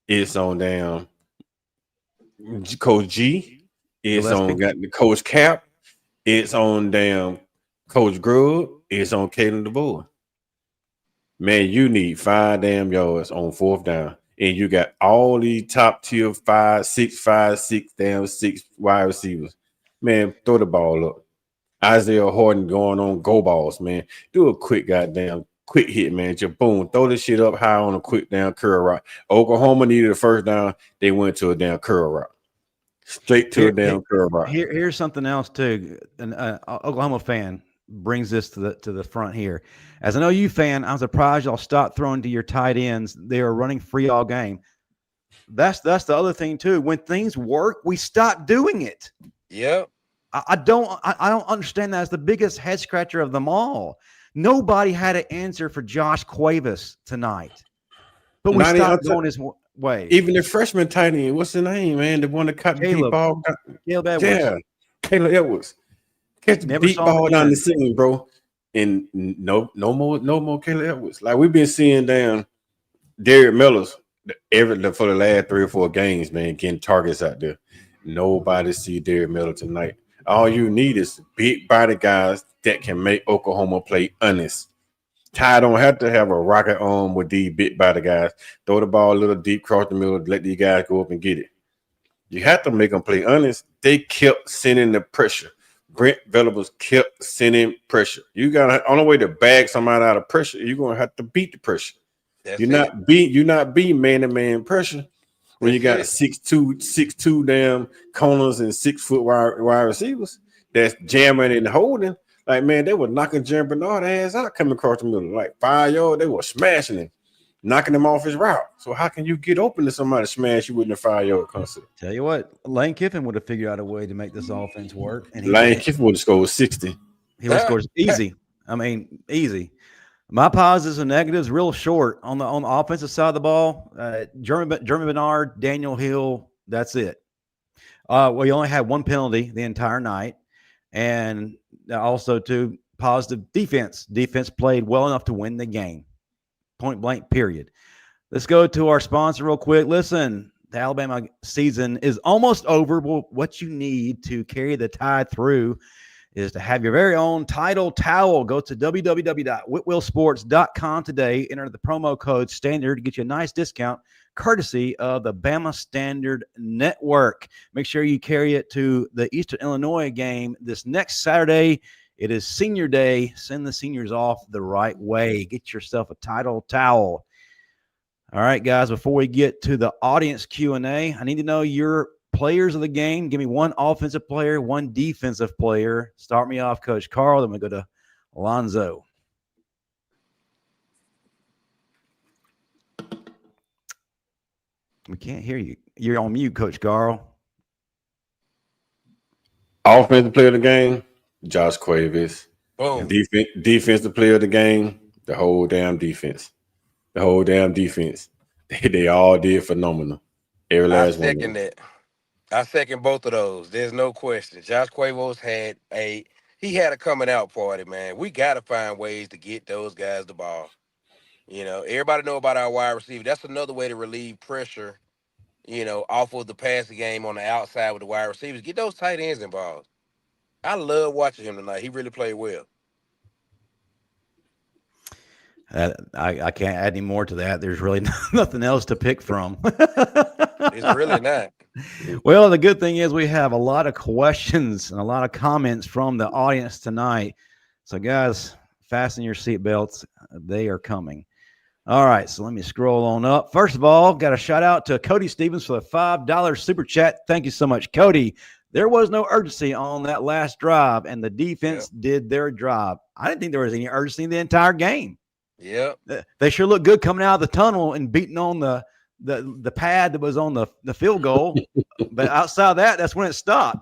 It's on damn Coach G. It's on got the Coach Cap. It's on damn Coach Grub. It's on Kalen DeBoer. Man, you need 5 damn yards on fourth down. And you got all these top tier 6 wide receivers. Man, throw the ball up. Isaiah Horton going on go balls, man. Do a quick hit, man. Just boom, throw this shit up high on a quick down curl route. Oklahoma needed a first down. They went to a damn curl route. Straight to a damn curl route. Here's something else too. An Oklahoma fan brings this to the front here. As an OU fan, I'm surprised y'all stopped throwing to your tight ends. They are running free all game. That's the other thing too. When things work, we stop doing it. Yep. I don't understand that. It's the biggest head scratcher of them all. Nobody had an answer for Josh Cuevas tonight, but we stopped going his way. Even the freshman tight end, what's his name, man? The one that caught the deep ball. Caleb Edwards. Yeah, Caleb Edwards. Catch the deep ball down the ceiling, bro. And no more Caleb Edwards. Like we've been seeing down Derek Mellors for the last 3 or 4 games, man, getting targets out there. Nobody see Derek Miller tonight. All you need is big body guys that can make Oklahoma play honest. Ty don't have to have a rocket arm with these big body guys. Throw the ball a little deep across the middle, let these guys go up and get it. You have to make them play honest. They kept sending the pressure. Brent Venables kept sending pressure. You got on the way to bag somebody out of pressure. You're gonna have to beat the pressure. You're not beating man-to-man pressure when you got 6'2" damn corners and 6 foot wide receivers that's jamming and holding. Like, man, they were knocking Jeremy Bernard ass out coming across the middle. Like 5 yards, they were smashing him, knocking him off his route. So how can you get open to somebody smash you with a 5-yard concept? Tell you what, Lane Kiffin would have figured out a way to make this offense work. And Lane Kiffin would have scored 60. He would have scored easy. I mean, easy. My positives and negatives real short on the offensive side of the ball. Jeremy Bernard, Daniel Hill, that's it. We only had 1 penalty the entire night, and also too positive defense. Defense played well enough to win the game. Point blank. Period. Let's go to our sponsor real quick. Listen, the Alabama season is almost over. What you need to carry the Tide through is to have your very own title towel. Go to www.whitwillsports.com today. Enter the promo code STANDARD to get you a nice discount, courtesy of the Bama Standard Network. Make sure you carry it to the Eastern Illinois game this next Saturday. It is senior day. Send the seniors off the right way. Get yourself a title towel. All right, guys, before we get to the audience Q&A, I need to know your players of the game. Give me one offensive player, one defensive player. Start me off, Coach Carl. Then we go to Alonzo. We can't hear you. You're on mute, Coach Carl. Offensive player of the game, Josh Cuevas. Boom. Defensive player of the game, the whole damn defense. The whole damn defense. They all did phenomenal. Every last one. I second that. I second both of those. There's no question. Josh Cuevas had a coming out party, man. We got to find ways to get those guys the ball. You know, everybody know about our wide receiver. That's another way to relieve pressure, you know, off of the passing game on the outside with the wide receivers. Get those tight ends involved. I love watching him tonight. He really played well. I can't add any more to that. There's really nothing else to pick from. It's really not. Well, the good thing is we have a lot of questions and a lot of comments from the audience tonight. So, guys, fasten your seatbelts. They are coming. All right, so let me scroll on up. First of all, got a shout out to Cody Stevens for the $5 super chat. Thank you so much, Cody. There was no urgency on that last drive, and the defense did their job. I didn't think there was any urgency in the entire game. Yep. They sure looked good coming out of the tunnel and beating on the pad that was on the field goal. But outside of that, that's when it stopped.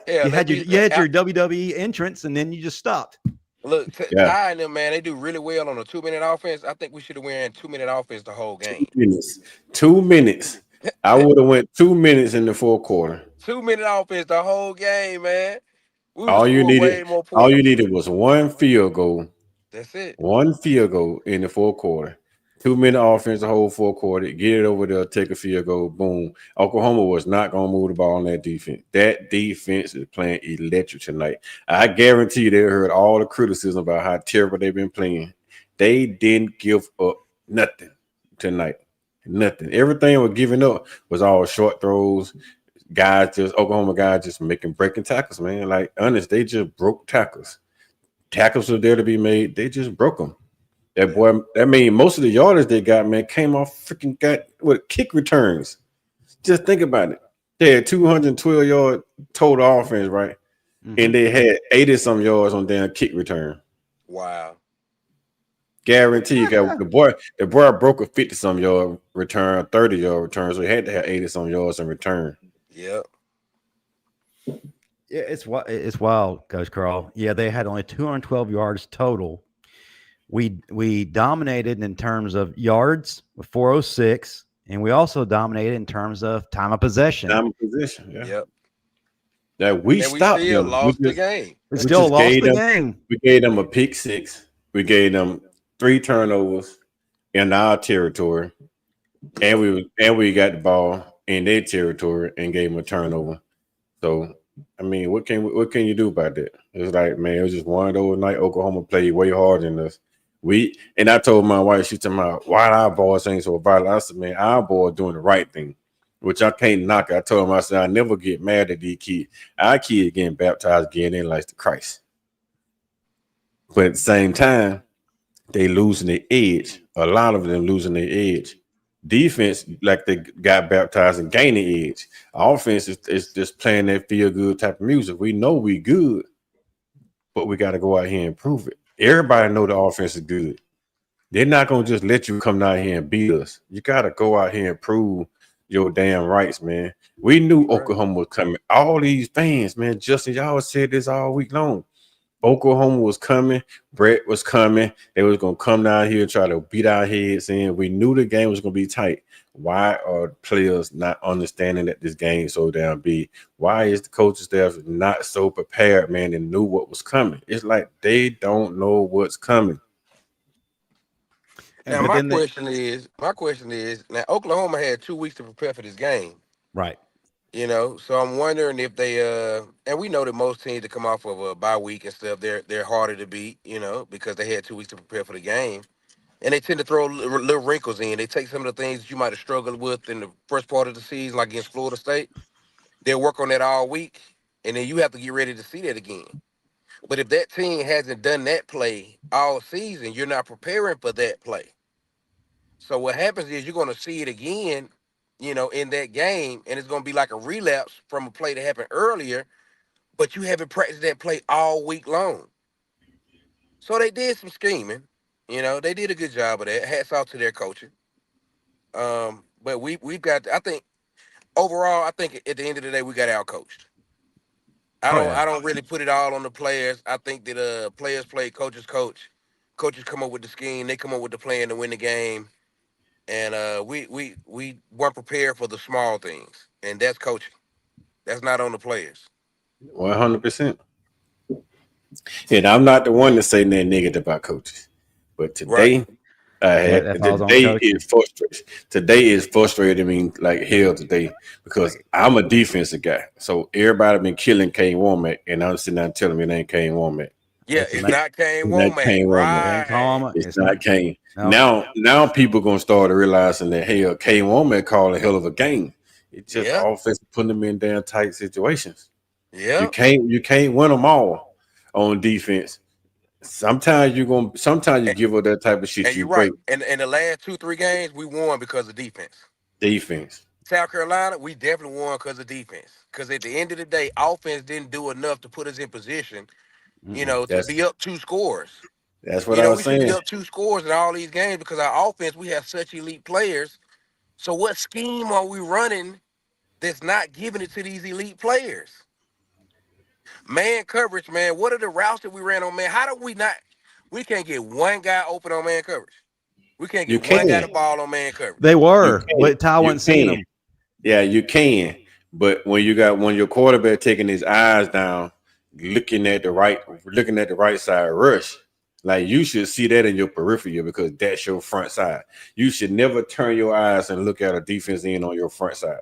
Yeah, you had your WWE entrance, and then you just stopped. Look, Ty and them, man, they do really well on a 2-minute offense. I think we should have went 2-minute offense the whole game. 2 minutes. I would have went 2 minutes in the fourth quarter. 2-minute offense the whole game, man. All you needed was one field goal. That's it. One field goal in the fourth quarter. 2-minute offense the whole fourth quarter. Get it over there, take a field goal, boom. Oklahoma was not going to move the ball on that defense. That defense is playing electric tonight. I guarantee you they heard all the criticism about how terrible they've been playing. They didn't give up nothing tonight. Nothing. Everything was giving up was all short throws. Oklahoma guys just breaking tackles, man. Like, honest, they just broke tackles. Tackles were there to be made. They just broke them. Most of the yardage they got, man, came off with kick returns. Just think about it. They had 212-yard total offense, right? Mm-hmm. And they had 80-some yards on damn kick return. Wow. Guarantee you got the boy broke a 50-some yard return, a 30-yard return, so he had to have 80-some yards in return. Yep. Yeah, it's wild, Coach Carl. Yeah, they had only 212 yards total. We dominated in terms of yards with 406, and we also dominated in terms of time of possession. Time of possession, yeah. Yep. That we stopped still them. Lost the game. We still lost the game. We gave them a pick six. We gave them 3 turnovers in our territory, and we got the ball in their territory and gave them a turnover. So, I mean, what can you do about that? It's like, man, it was just one of those nights. Oklahoma played way harder than us. And I told my wife, she told me, why our boys ain't so violent? I said, man, our boys doing the right thing, which I can't knock. I told him, I said, I never get mad at these kids. Our kids getting baptized, getting in like the Christ. But at the same time, they losing their edge. A lot of them losing their edge. Defense, like they got baptized and gaining edge. Offense is just playing that feel good type of music. We know we good, but we got to go out here and prove it. Everybody know the offense is good. They're not going to just let you come down here and beat us. You got to go out here and prove your damn rights, man. We knew Oklahoma was coming. All these fans, man, Justin, y'all said this all week long. Oklahoma was coming. Brett was coming. They was going to come down here and try to beat our heads in. We knew the game was going to be tight. Why are players not understanding that this game is so damn big? Why is the coaching staff not so prepared, man, and knew what was coming? It's like they don't know what's coming. Now, my question is, now Oklahoma had 2 weeks to prepare for this game. Right. So I'm wondering if they and we know that most teams that come off of a bye week and stuff, they're harder to beat, because they had 2 weeks to prepare for the game. And they tend to throw little wrinkles in. They take some of the things that you might have struggled with in the first part of the season, like against Florida State. They'll work on that all week, and then you have to get ready to see that again. But if that team hasn't done that play all season, you're not preparing for that play. So what happens is you're going to see it again, in that game, and it's going to be like a relapse from a play that happened earlier, but you haven't practiced that play all week long. So they did some scheming. They did a good job of that. Hats off to their coaching. But we've got. I think overall, I think at the end of the day, we got out coached. I don't really put it all on the players. I think that players play, coaches coach. Coaches come up with the scheme. They come up with the plan to win the game. And we weren't prepared for the small things, and that's coaching. That's not on the players. 100%. And I'm not the one to say nothing negative about coaches, but today, Right. today is frustrating. Today is frustrating me like hell today because I'm a defensive guy. So everybody been killing Kane Womack, and I'm sitting there telling me it ain't Kane Womack. Yeah, it's not Kane Womack. Right. It's not Kane. No. Now people gonna start realizing that hell, Kane Womack called a hell of a game. It's just offense putting them in damn tight situations. Yeah, you can't win them all on defense. Sometimes you give up that type of shit. And you're right. And in the last 2-3 games, we won because of defense. South Carolina, we definitely won because of defense. Because at the end of the day, offense didn't do enough to put us in position, to be up 2 scores. That's what I was saying. We should be up 2 scores in all these games because our offense, we have such elite players. So what scheme are we running that's not giving it to these elite players? Man coverage, man. What are the routes that we ran on, man? How do we can't get one guy open on man coverage. We can't get one guy the ball on man coverage. They were, but Ty wasn't seeing them. Yeah, you can. But when your quarterback taking his eyes down, looking at the right side rush, like you should see that in your peripheral because that's your front side. You should never turn your eyes and look at a defense end on your front side.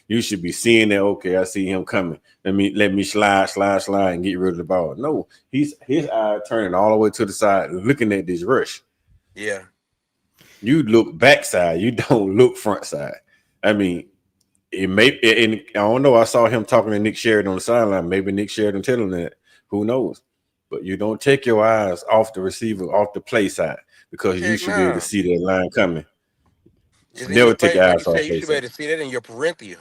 You should be seeing that. Okay, I see him coming. Let me slide, and get rid of the ball. No, his eye turning all the way to the side, looking at this rush. Yeah, you look backside. You don't look front side. I mean, it may. And I don't know. I saw him talking to Nick Sheridan on the sideline. Maybe Nick Sheridan telling him that. Who knows? But you don't take your eyes off the receiver, off the play side, because you should be able to see that line coming. Never take your eyes off. You should be able to see that in your parentheal.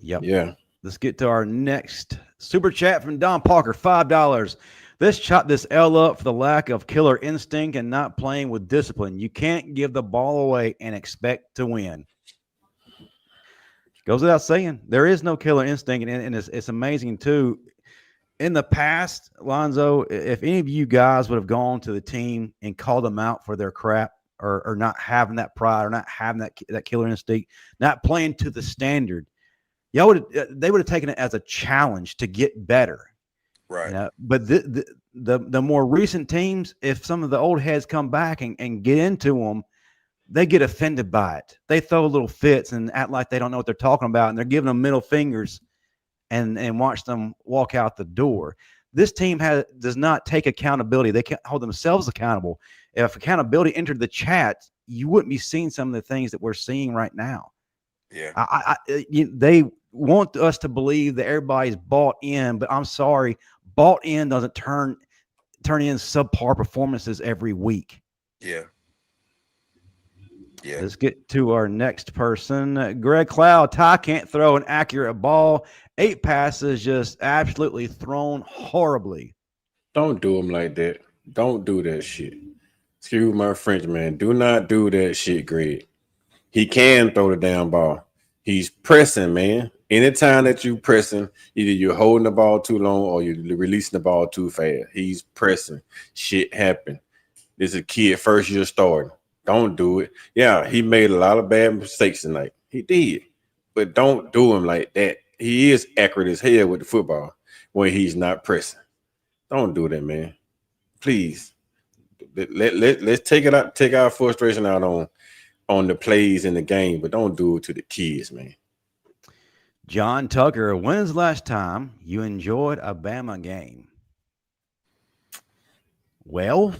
Yep. Yeah. Let's get to our next super chat from Don Parker, $5. Let's chop this L up for the lack of killer instinct and not playing with discipline. You can't give the ball away and expect to win. Goes without saying, there is no killer instinct, and it's amazing too. In the past, Alonzo, if any of you guys would have gone to the team and called them out for their crap or not having that pride or not having that killer instinct, not playing to the standard, they would have taken it as a challenge to get better. Right. But the more recent teams, if some of the old heads come back and get into them, they get offended by it. They throw little fits and act like they don't know what they're talking about, and they're giving them middle fingers and watch them walk out the door. This team does not take accountability. They can't hold themselves accountable. If accountability entered the chat, you wouldn't be seeing some of the things that we're seeing right now. Yeah. They want us to believe that everybody's bought in, but I'm sorry, bought in doesn't turn in subpar performances every week. Yeah. Yeah. Let's get to our next person. Greg Cloud. Ty can't throw an accurate ball. 8 passes just absolutely thrown horribly. Don't do him like that. Don't do that shit. Excuse my French, man. Do not do that shit, Greg. He can throw the damn ball. He's pressing, man. Anytime that you pressing, either you're holding the ball too long or you're releasing the ball too fast. He's pressing. Shit happen. This is a kid first year starting. Don't do it. Yeah, he made a lot of bad mistakes tonight. He did. But don't do him like that. He is accurate as hell with the football when he's not pressing. Don't do that, man. Please. Let's take our frustration out on the plays in the game, but don't do it to the kids, man. John Tucker, when's the last time you enjoyed a Bama game? Well,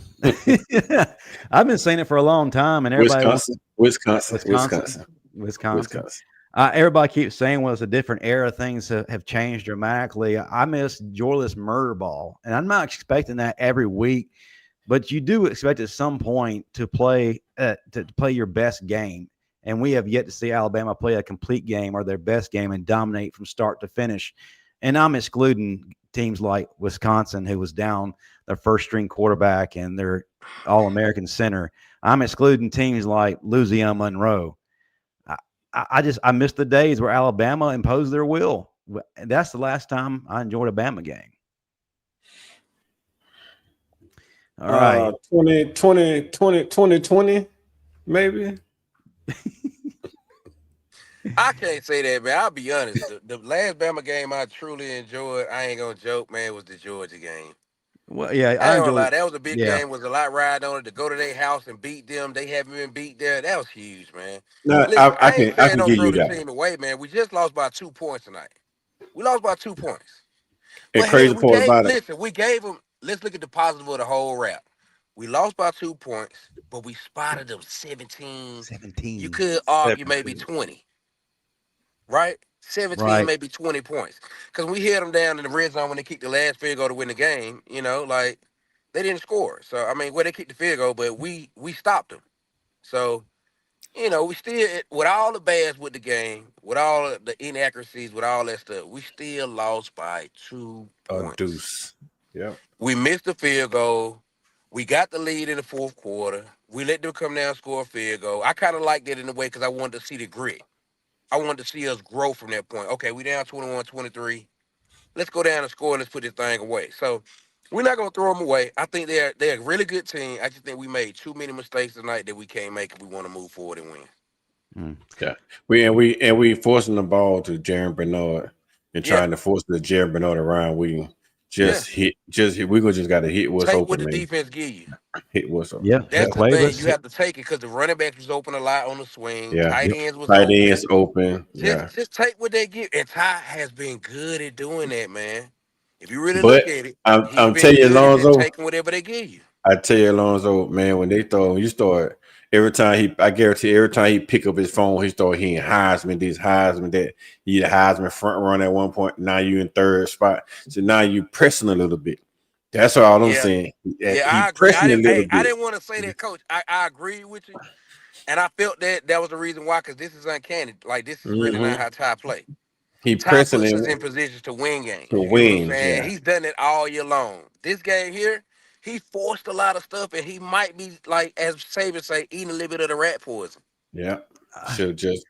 I've been saying it for a long time, and everybody wants Wisconsin. Wisconsin. Everybody keeps saying, well, it's a different era. Things have changed dramatically. I miss joyless murder ball, and I'm not expecting that every week, but you do expect at some point to play your best game. And we have yet to see Alabama play a complete game or their best game and dominate from start to finish. And I'm excluding teams like Wisconsin, who was down their first string quarterback and their All-American center. I'm excluding teams like Louisiana Monroe. I miss the days where Alabama imposed their will. That's the last time I enjoyed a Bama game. All right. 2020, maybe. I can't say that, man. I'll be honest. The last Bama game I truly enjoyed, I ain't gonna joke, man, was the Georgia game. Well, yeah, I I ain't gonna lie. enjoyed. That was a big Yeah. game. Was a lot riding on it to go to their house and beat them. They haven't been beat there. That was huge, man. No, Listen, I ain't can saying don't give throw you the that. team away, man. We just lost by 2 points tonight. We lost by 2 points. And But crazy hell, part about it. we gave them. Let's look at the positive of the whole rap. We lost by 2 points, but we spotted them 17. 17. You could argue maybe 20. Right? 17, Right. maybe 20 points. Because we held them down in the red zone when they kicked the last field goal to win the game, like they didn't score. So, I mean, they kicked the field goal, but we stopped them. So, we still, with all the bads with the game, with all the inaccuracies, with all that stuff, we still lost by 2 points. A deuce. Yeah. We missed the field goal. We got the lead in the fourth quarter. We let them come down and score a field goal. I kind of liked it in a way because I wanted to see the grit. I wanted to see us grow from that point. Okay, we down 21-23. Let's go down and score and let's put this thing away. So we're not going to throw them away. I think they're a really good team. I just think we made too many mistakes tonight that we can't make if we want to move forward and win. Yeah. We forcing the ball to Jaron Bernard and trying to force the Jaron Bernard around. We just we just got to hit what's take open. What the man. defense give you. Hit what's open. Yeah. That's the thing. You have to take it because the running back was open a lot on the swing. Yeah. Tight ends was Tight open. ends open. Just take what they give. And Ty has been good at doing that, man. If you really look at it, I'm telling you, Alonzo, taking whatever they give you. I tell you, Alonzo, man, when you start I guarantee every time he pick up his phone, he start hearing Heisman, this Heisman, that. He the Heisman front run at one point. Now you in third spot. So now you pressing a little bit. That's all I'm saying. I agree. I didn't want to say that, Coach. I agree with you. And I felt that was the reason why, because this is uncanny. Like, this is really not how Ty play. He Ty pressing puts him us in positions to win games. to You win. know what I'm saying? He's done it all year long. This game here, he forced a lot of stuff, and he might be, like, as Saban say, eating a little bit of the rat poison. Yeah. Should just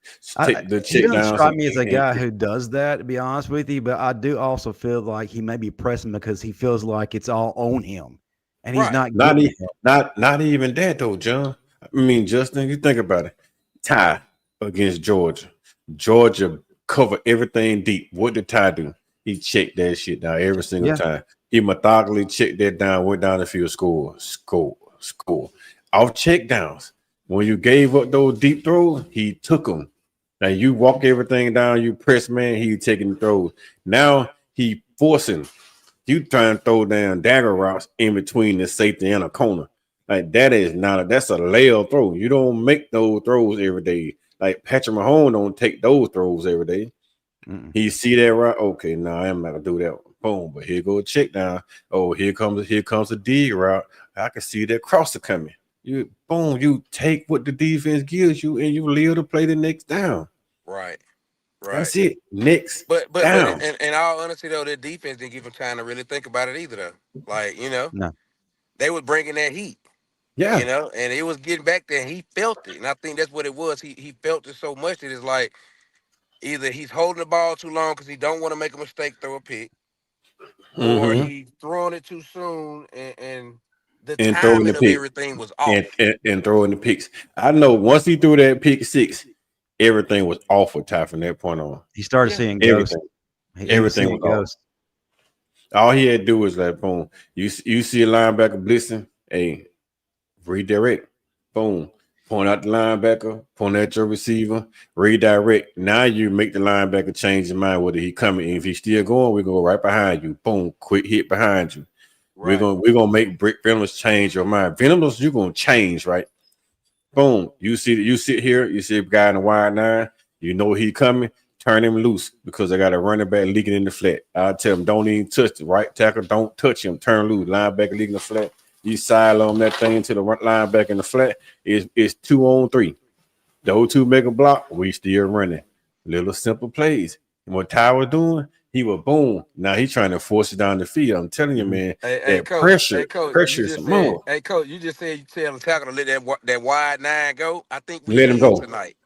take the check He down. doesn't strike me as a guy who does that, to be honest with you, but I do also feel like he may be pressing because he feels like it's all on him. And he's not even that though, John. I mean, Justin, you think about it. Ty against Georgia. Georgia covered everything deep. What did Ty do? He checked that shit down every single time. He methodically checked that down, went down the field, score. Off check downs. When you gave up those deep throws, he took them. Now you walk everything down, you press man, he taking the throws. Now he forcing. You trying to throw down dagger routes in between the safety and a corner. Like that's a layup throw. You don't make those throws every day. Like Patrick Mahomes don't take those throws every day. He see that route. Okay, no, I'm not gonna do that. Boom, but here go a check down. Oh, here comes a dig route. I can see that crosser coming. You take what the defense gives you and you live to play the next down. Right. That's it. Next. But in all honesty though, their defense didn't give him time to really think about it either though. Like, they were bringing that heat. Yeah. And it was getting back there and he felt it. And I think that's what it was. He felt it so much that it's like either he's holding the ball too long because he don't want to make a mistake, throw a pick, or he's throwing it too soon and the timing of everything was off. And throwing the picks. I know once he threw that pick six, everything was off for Ty from that point on. He started seeing ghosts. Everything was ghosts. All he had to do was like, boom. You see a linebacker blitzing, hey, redirect. Boom. point out the linebacker, point at your receiver, redirect. Now you make the linebacker change his mind whether he coming. If he's still going, we go right behind you. Boom, quick hit behind you. Right. We're gonna make Brent Venables change your mind. Venables, you're gonna change, right? Boom. You sit here, you see a guy in the wide 9, you know he coming, turn him loose because I got a running back leaking in the flat. I'll tell him don't even touch the right tackle, don't touch him, turn loose, linebacker leaking in the flat. You sidearm that thing to the linebacker in the flat. It's 2-on-3. Those two make a block, we still running. Little simple plays. And what Ty was doing, he was boom. Now he's trying to force it down the field. I'm telling you, man, that Coach, pressure is more. Hey, Coach, you just said you tell the tackle to let that wide 9 go. I think we Let him go tonight.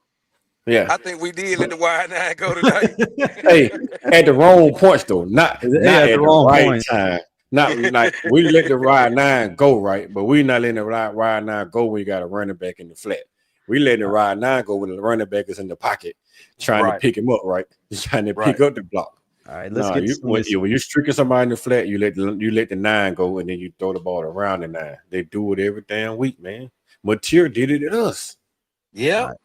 Yeah, I think we did let the wide 9 go tonight. Hey, at the wrong points though, not at the wrong right point. time. Not like we let the wide 9 go right, but we not letting the wide 9 go when you got a running back in the flat. We letting the wide 9 go when the running back is in the pocket, trying to pick him up, right? Just trying to pick up the block. All right, let's get when you're streaking somebody in the flat, you let the 9 go, and then you throw the ball around the 9. They do it every damn week, man. Mateer did it to us. Yeah. Right.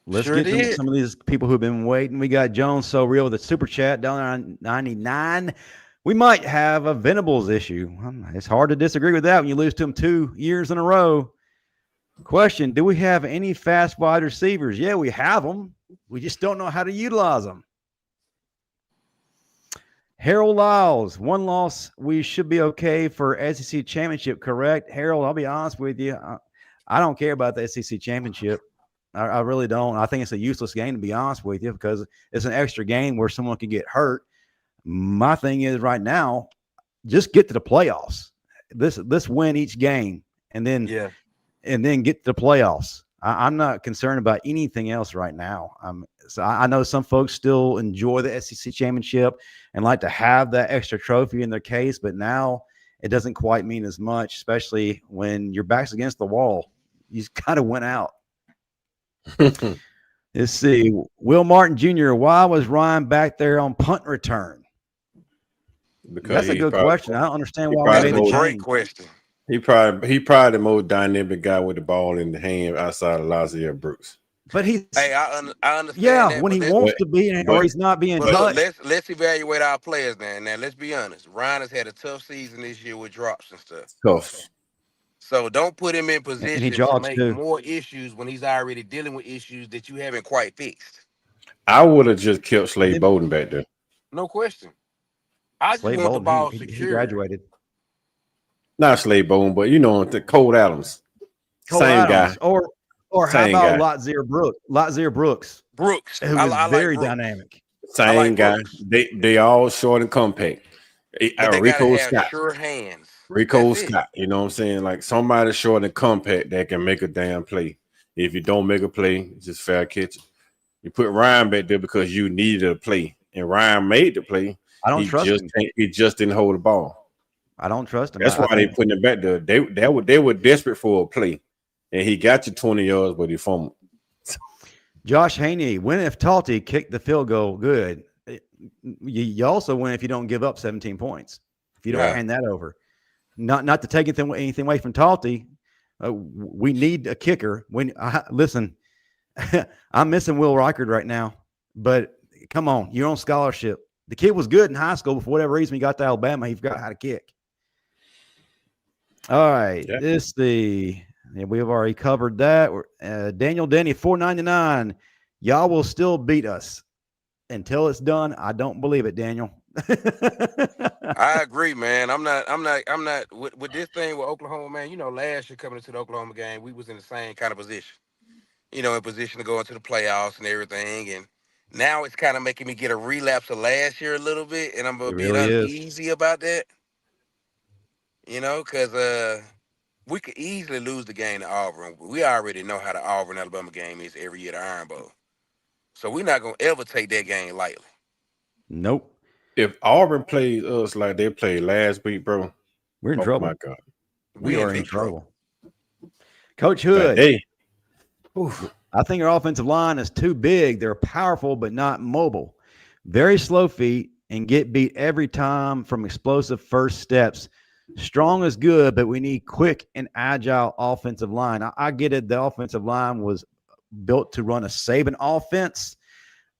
Let's get to some of these people who've been waiting. We got Jones So Real with a super chat down on 99. We might have a Venables issue. It's hard to disagree with that when you lose to him 2 years in a row. Question, do we have any fast wide receivers? Yeah, we have them. We just don't know how to utilize them. Harold Lyles, 1 loss. We should be okay for SEC championship, correct? Harold, I'll be honest with you. I don't care about the SEC championship. I really don't. I think it's a useless game, to be honest with you, because it's an extra game where someone can get hurt. My thing is right now, just get to the playoffs. Let's win each game and then get to the playoffs. I'm not concerned about anything else right now. So I know some folks still enjoy the SEC championship and like to have that extra trophy in their case, but now it doesn't quite mean as much, especially when your back's against the wall. You just kind of went out. Let's see. Will Martin Jr., why was Ryan back there on punt return? Because that's a good question. I don't understand why we made the great question. He probably the most dynamic guy with the ball in the hand outside of Lazio Brooks. But I understand. Yeah, that, when he wants to be, or he's not being touched. Let's evaluate our players now. Now let's be honest. Ryan has had a tough season this year with drops and stuff. Tough. So don't put him in position to make more issues when he's already dealing with issues that you haven't quite fixed. I would have just kept Slade Bolden back there. No question. I just want the ball secure. He graduated. Not Slade Bolden, but the Cole Adams. Same guy. Or how about Lotzier Brooks? Lotzier Brooks. Who was very dynamic. Same guy. They all short and compact. Rico Scott. Sure hands. Rico Scott. You know what I'm saying? Like somebody short and compact that can make a damn play. If you don't make a play, it's just fair catch. You put Ryan back there because you needed a play. And Ryan made the play. I don't trust him. He just didn't hold the ball. I don't trust him. That's why they putting him back there. They were desperate for a play. And he got you 20 yards, but he fumbled. Josh Haney, win if Talty kicked the field goal. Good. You also win if you don't give up 17 points. If you don't hand that over. Not to take anything away from Talty. We need a kicker. Listen, I'm missing Will Reichard right now. But come on, you're on scholarship. The kid was good in high school, but for whatever reason, he got to Alabama. He forgot how to kick. All right. Yeah. We have already covered that. Daniel Denny, $4.99. Y'all will still beat us until it's done. I don't believe it, Daniel. I agree, man. I'm not with this thing with Oklahoma, man. Last year coming into the Oklahoma game, we was in the same kind of position. In position to go into the playoffs and everything. And now it's kind of making me get a relapse of last year a little bit, and I'm a bit uneasy about that. Because we could easily lose the game to Auburn. We already know how the Auburn-Alabama game is every year, the Iron Bowl. So we're not going to ever take that game lightly. Nope. If Auburn plays us like they played last week, bro, we're in trouble. Oh, my God. We are in trouble. Coach Hood. Hey. I think our offensive line is too big. They're powerful, but not mobile. Very slow feet and get beat every time from explosive first steps. Strong is good, but we need quick and agile offensive line. I get it. The offensive line was built to run a Saban offense.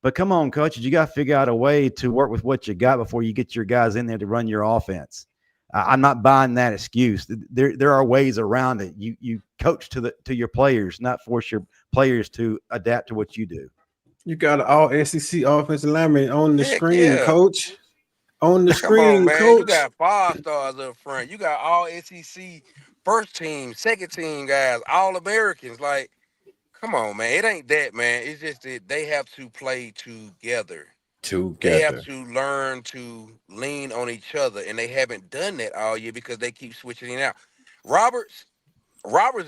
But come on, coaches, you got to figure out a way to work with what you got before you get your guys in there to run your offense. I'm not buying that excuse. There are ways around it. You coach to your players, not force your players to adapt to what you do. You got all SEC offensive linemen on the Heck screen, yeah. coach. On the Come on, screen, man. You coach. got 5 stars up front. You got all SEC first team, second team guys, all Americans. Like, come on, man. It ain't that, man. It's just that they have to play together. They have Together. to learn to lean on each other, and they haven't done that all year because they keep switching it out. Roberts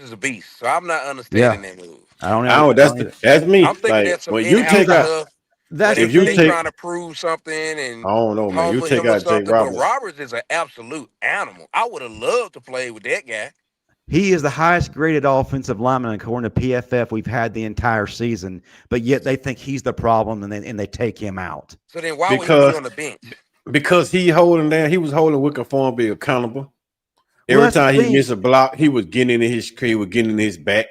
is a beast, so I'm not understanding that move. I don't I know. don't. That's me. I'm thinking Like that's some when you in-house take out, stuff. That's if the you They thing. take, trying to prove something and I don't know, man. You humble take him or out Jake something, but Roberts. Roberts is an absolute animal. I would have loved to play with that guy. He is the highest graded offensive lineman according to PFF we've had the entire season, but yet they think he's the problem and they take him out. So then why would he be because on the bench? because he was holding Wicker Farmby accountable. Every That's the time he thing. missed a block, he was getting in his back.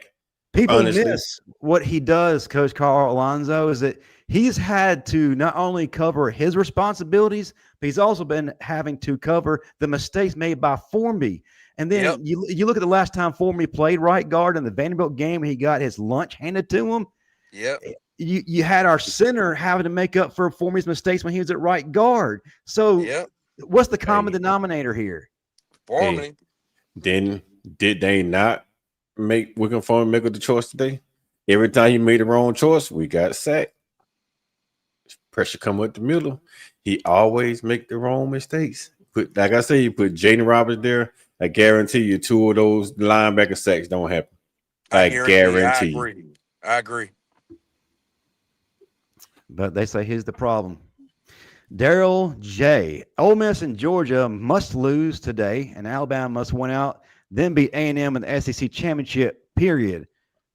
People honestly. miss what he does, Coach Carl Alonzo, is that he's had to not only cover his responsibilities, but he's also been having to cover the mistakes made by Formby. And then Yep. you look at the last time Formby played right guard in the Vanderbilt game, he got his lunch handed to him. Yep. You had our center having to make up for Formby's mistakes when he was at right guard. So Yep. what's the common denominator here? Formally. Then did they not make Wicker Farmby make the choice today? Every time he made the wrong choice, we got sacked. Pressure come up the middle. He always make the wrong mistakes. Like I say, you put Jaden Roberts there. I guarantee you 2 of those linebacker sacks don't happen. I guarantee. I agree. But they say here's the problem. Daryl J. Ole Miss and Georgia must lose today, and Alabama must win out, then beat A&M in the SEC championship. Period.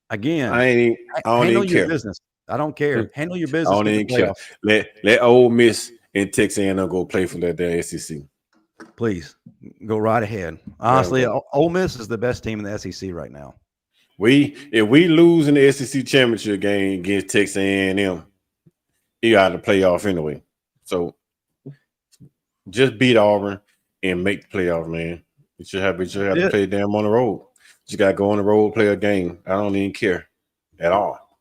Again, I don't handle even your care. business. I don't care. Handle your I business. don't even care. Let Ole Miss and Texas A&M go play for the SEC. Please go right ahead. Honestly, Ole Miss is the best team in the SEC right now. If we lose in the SEC championship game against Texas A&M, you got to playoff anyway. So just beat Auburn and make the playoff, man. You should have to play them on the road. You got to go on the road, play a game. I don't even care at all.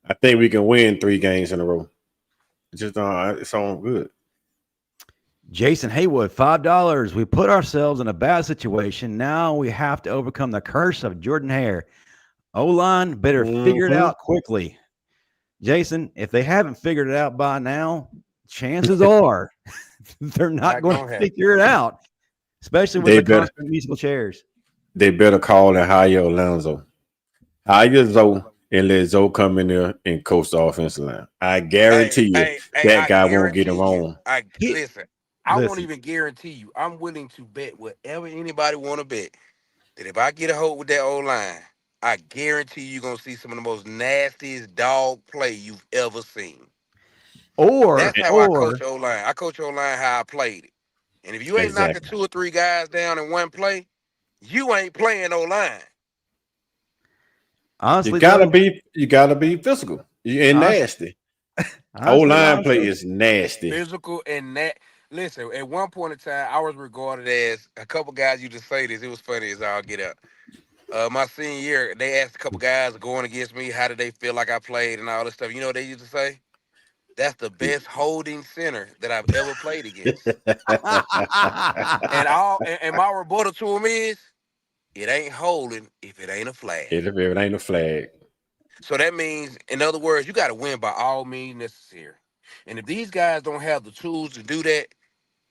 I think we can win 3 games in a row. It's all good. Jason Haywood, $5. We put ourselves in a bad situation. Now we have to overcome the curse of Jordan Hare. O-line better figure it out quickly. Jason, if they haven't figured it out by now, chances are they're not going to figure it out, especially with the constant musical chairs. They better call and hire Alonzo. Hire Zoe and let Zoe come in there and coach the offensive line. I guarantee that guy won't get it wrong. Listen, I won't even guarantee you. I'm willing to bet whatever anybody want to bet that if I get a hold with that old line, I guarantee you're going to see some of the most nastiest dog play you've ever seen. That's how I coach O-line. I coach O-line how I played it. And if you ain't knocking 2 or 3 guys down in one play, you ain't playing O-line. Honestly, you gotta be physical and nasty. O-line play is nasty. Physical and that. Listen, at one point in time, I was regarded as a couple guys used to say this. It was funny as all get up. My senior year, they asked a couple guys going against me, how did they feel like I played and all this stuff. You know what they used to say? That's the best holding center that I've ever played against. and my rebuttal to him is, it ain't holding if it ain't a flag. If it ain't a flag. So that means, in other words, you got to win by all means necessary. And if these guys don't have the tools to do that,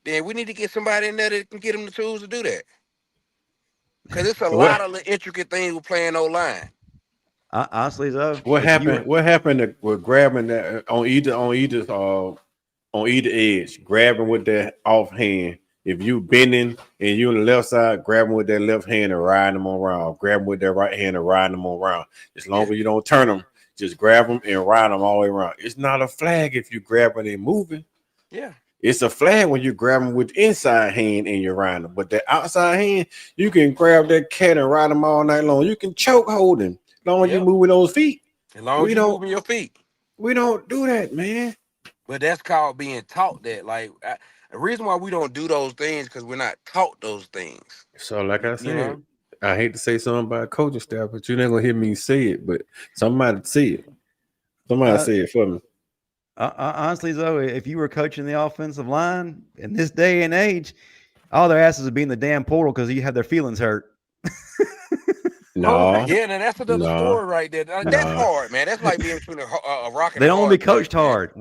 then we need to get somebody in there that can get them the tools to do that. Because it's a lot of intricate things with playing O-line. Honestly, though, what happened with grabbing that on either edge, grabbing with that offhand? If you bending and you on the left side, grab them with that left hand and ride them around. Grab them with that right hand and ride them around. As long as you don't turn them, just grab them and ride them all the way around. It's not a flag if you grab it and moving. Yeah. It's a flag when you grab them with the inside hand and you're riding them. But the outside hand, you can grab that cat and ride them all night long. You can choke hold him as long as you moving those feet. As long as you moving your feet. We don't do that, man. But that's called being taught that. Like, the reason why we don't do those things because we're not taught those things. So, like I said, you know? I hate to say something about coaching staff, but you're not gonna hear me say it. But somebody say it. Somebody say it for me. Honestly, though, if you were coaching the offensive line in this day and age, all their asses would be in the damn portal because you had their feelings hurt. No. Yeah, now that's another story right there. That's hard, man. That's like being between a rock and they don't be coached hard.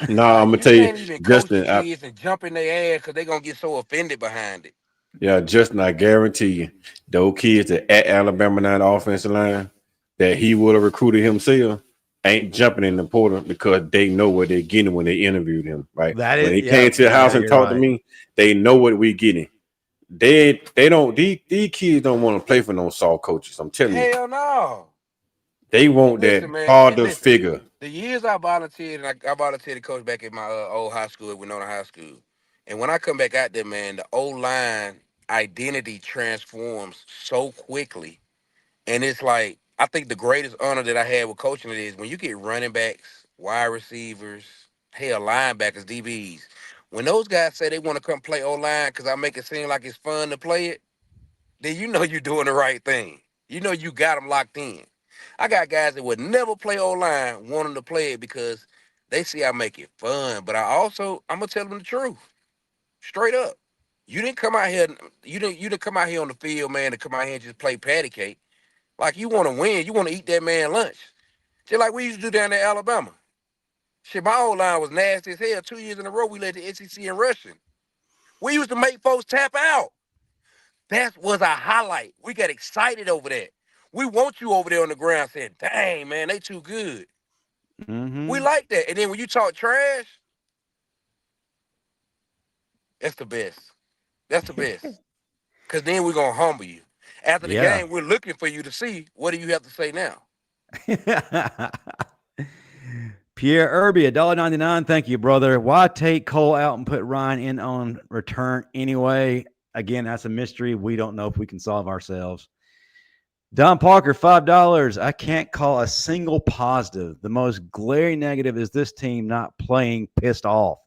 No, I'm gonna tell you, Justin, kids and jump in their ass because they're gonna get so offended behind it. Yeah, Justin, I guarantee you, those kids that at Alabama now, the offensive line, that he would have recruited himself, ain't jumping in the portal because they know what they're getting when they interviewed him. Right? When they came to the house and talked to me, they know what we're getting. They don't. These kids don't want to play for no soft coaches. I'm telling you. Hell no. They want that father figure. The years I volunteered, and I volunteered to coach back at my old high school at Winona High School. And when I come back out there, man, the O-line identity transforms so quickly. And it's like, I think the greatest honor that I had with coaching it is when you get running backs, wide receivers, hell, linebackers, DBs. When those guys say they want to come play O-line because I make it seem like it's fun to play it, then you know you're doing the right thing. You know you got them locked in. I got guys that would never play O-line want them to play it because they see I make it fun. But I'm going to tell them the truth. Straight up. You didn't come out here, you didn't come out here on the field, man, to come out here and just play patty cake. Like, you want to win. You want to eat that man lunch. Just like we used to do down there in Alabama. Shit, my old line was nasty as hell. 2 years in a row, we led the SEC in rushing. We used to make folks tap out. That was a highlight. We got excited over that. We want you over there on the ground saying, dang, man, they too good. Mm-hmm. We like that. And then when you talk trash, that's the best. That's the best. Because then we're going to humble you. After the game, we're looking for you to see, what do you have to say now? Pierre Irby, $1.99. Thank you, brother. Why take Cole out and put Ryan in on return anyway? Again, that's a mystery. We don't know if we can solve ourselves. Don Parker, $5. I can't call a single positive. The most glaring negative is this team not playing pissed off.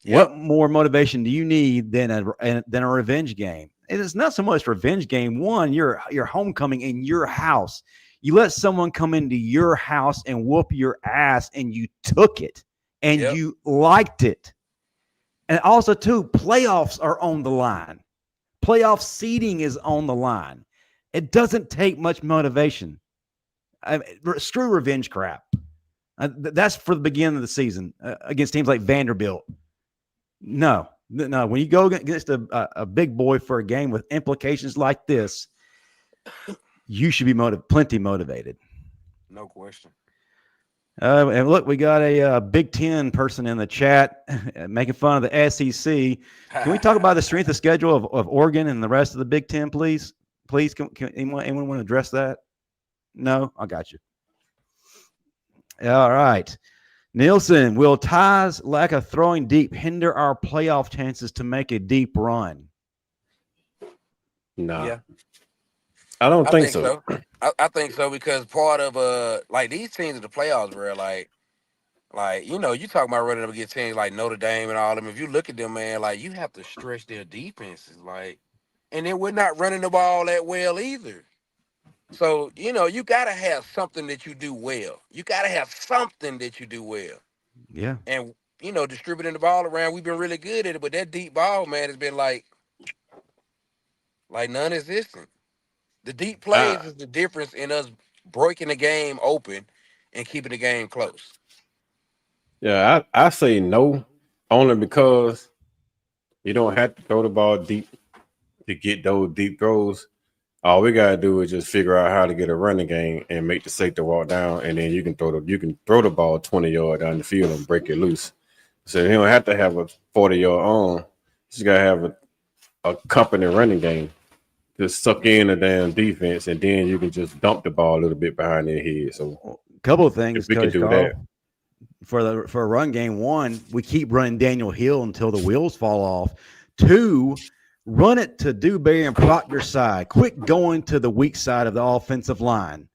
Yep. What more motivation do you need than a revenge game? It is not so much revenge game. One, you're homecoming in your house. You let someone come into your house and whoop your ass, and you took it, and you liked it. And also, too, playoffs are on the line. Playoff seeding is on the line. It doesn't take much motivation. Screw revenge crap. That's for the beginning of the season against teams like Vanderbilt. No. When you go against a big boy for a game with implications like this, you should be plenty motivated. No question. And look, we got a Big Ten person in the chat making fun of the SEC. Can we talk about the strength of schedule of Oregon and the rest of the Big Ten, please? Please, can anyone want to address that? No? I got you. All right. Nielsen, will Ty's lack of throwing deep hinder our playoff chances to make a deep run? No. Yeah. I don't think so. I think so because part of like these teams in the playoffs, bro, like you know, you talking about running up against teams like Notre Dame and all of them. If you look at them, man, like you have to stretch their defenses, like, and then we're not running the ball that well either. So, you know, you got to have something that you do well. You got to have something that you do well. Yeah. And, you know, distributing the ball around, we've been really good at it. But that deep ball, man, has been like non-existent. The deep plays is the difference in us breaking the game open and keeping the game close. Yeah, I say no, only because you don't have to throw the ball deep to get those deep throws. All we gotta do is just figure out how to get a running game and make the safety walk down, and then you can throw the ball 20 yards down the field and break it loose. So you don't have to have a 40-yard arm. You just gotta have a company running game. Just suck in the damn defense, and then you can just dump the ball a little bit behind their head. So a couple of things, if we can do that. for a run game. One, we keep running Daniel Hill until the wheels fall off. Two, run it to Dewberry and Proctor's side. Quit going to the weak side of the offensive line.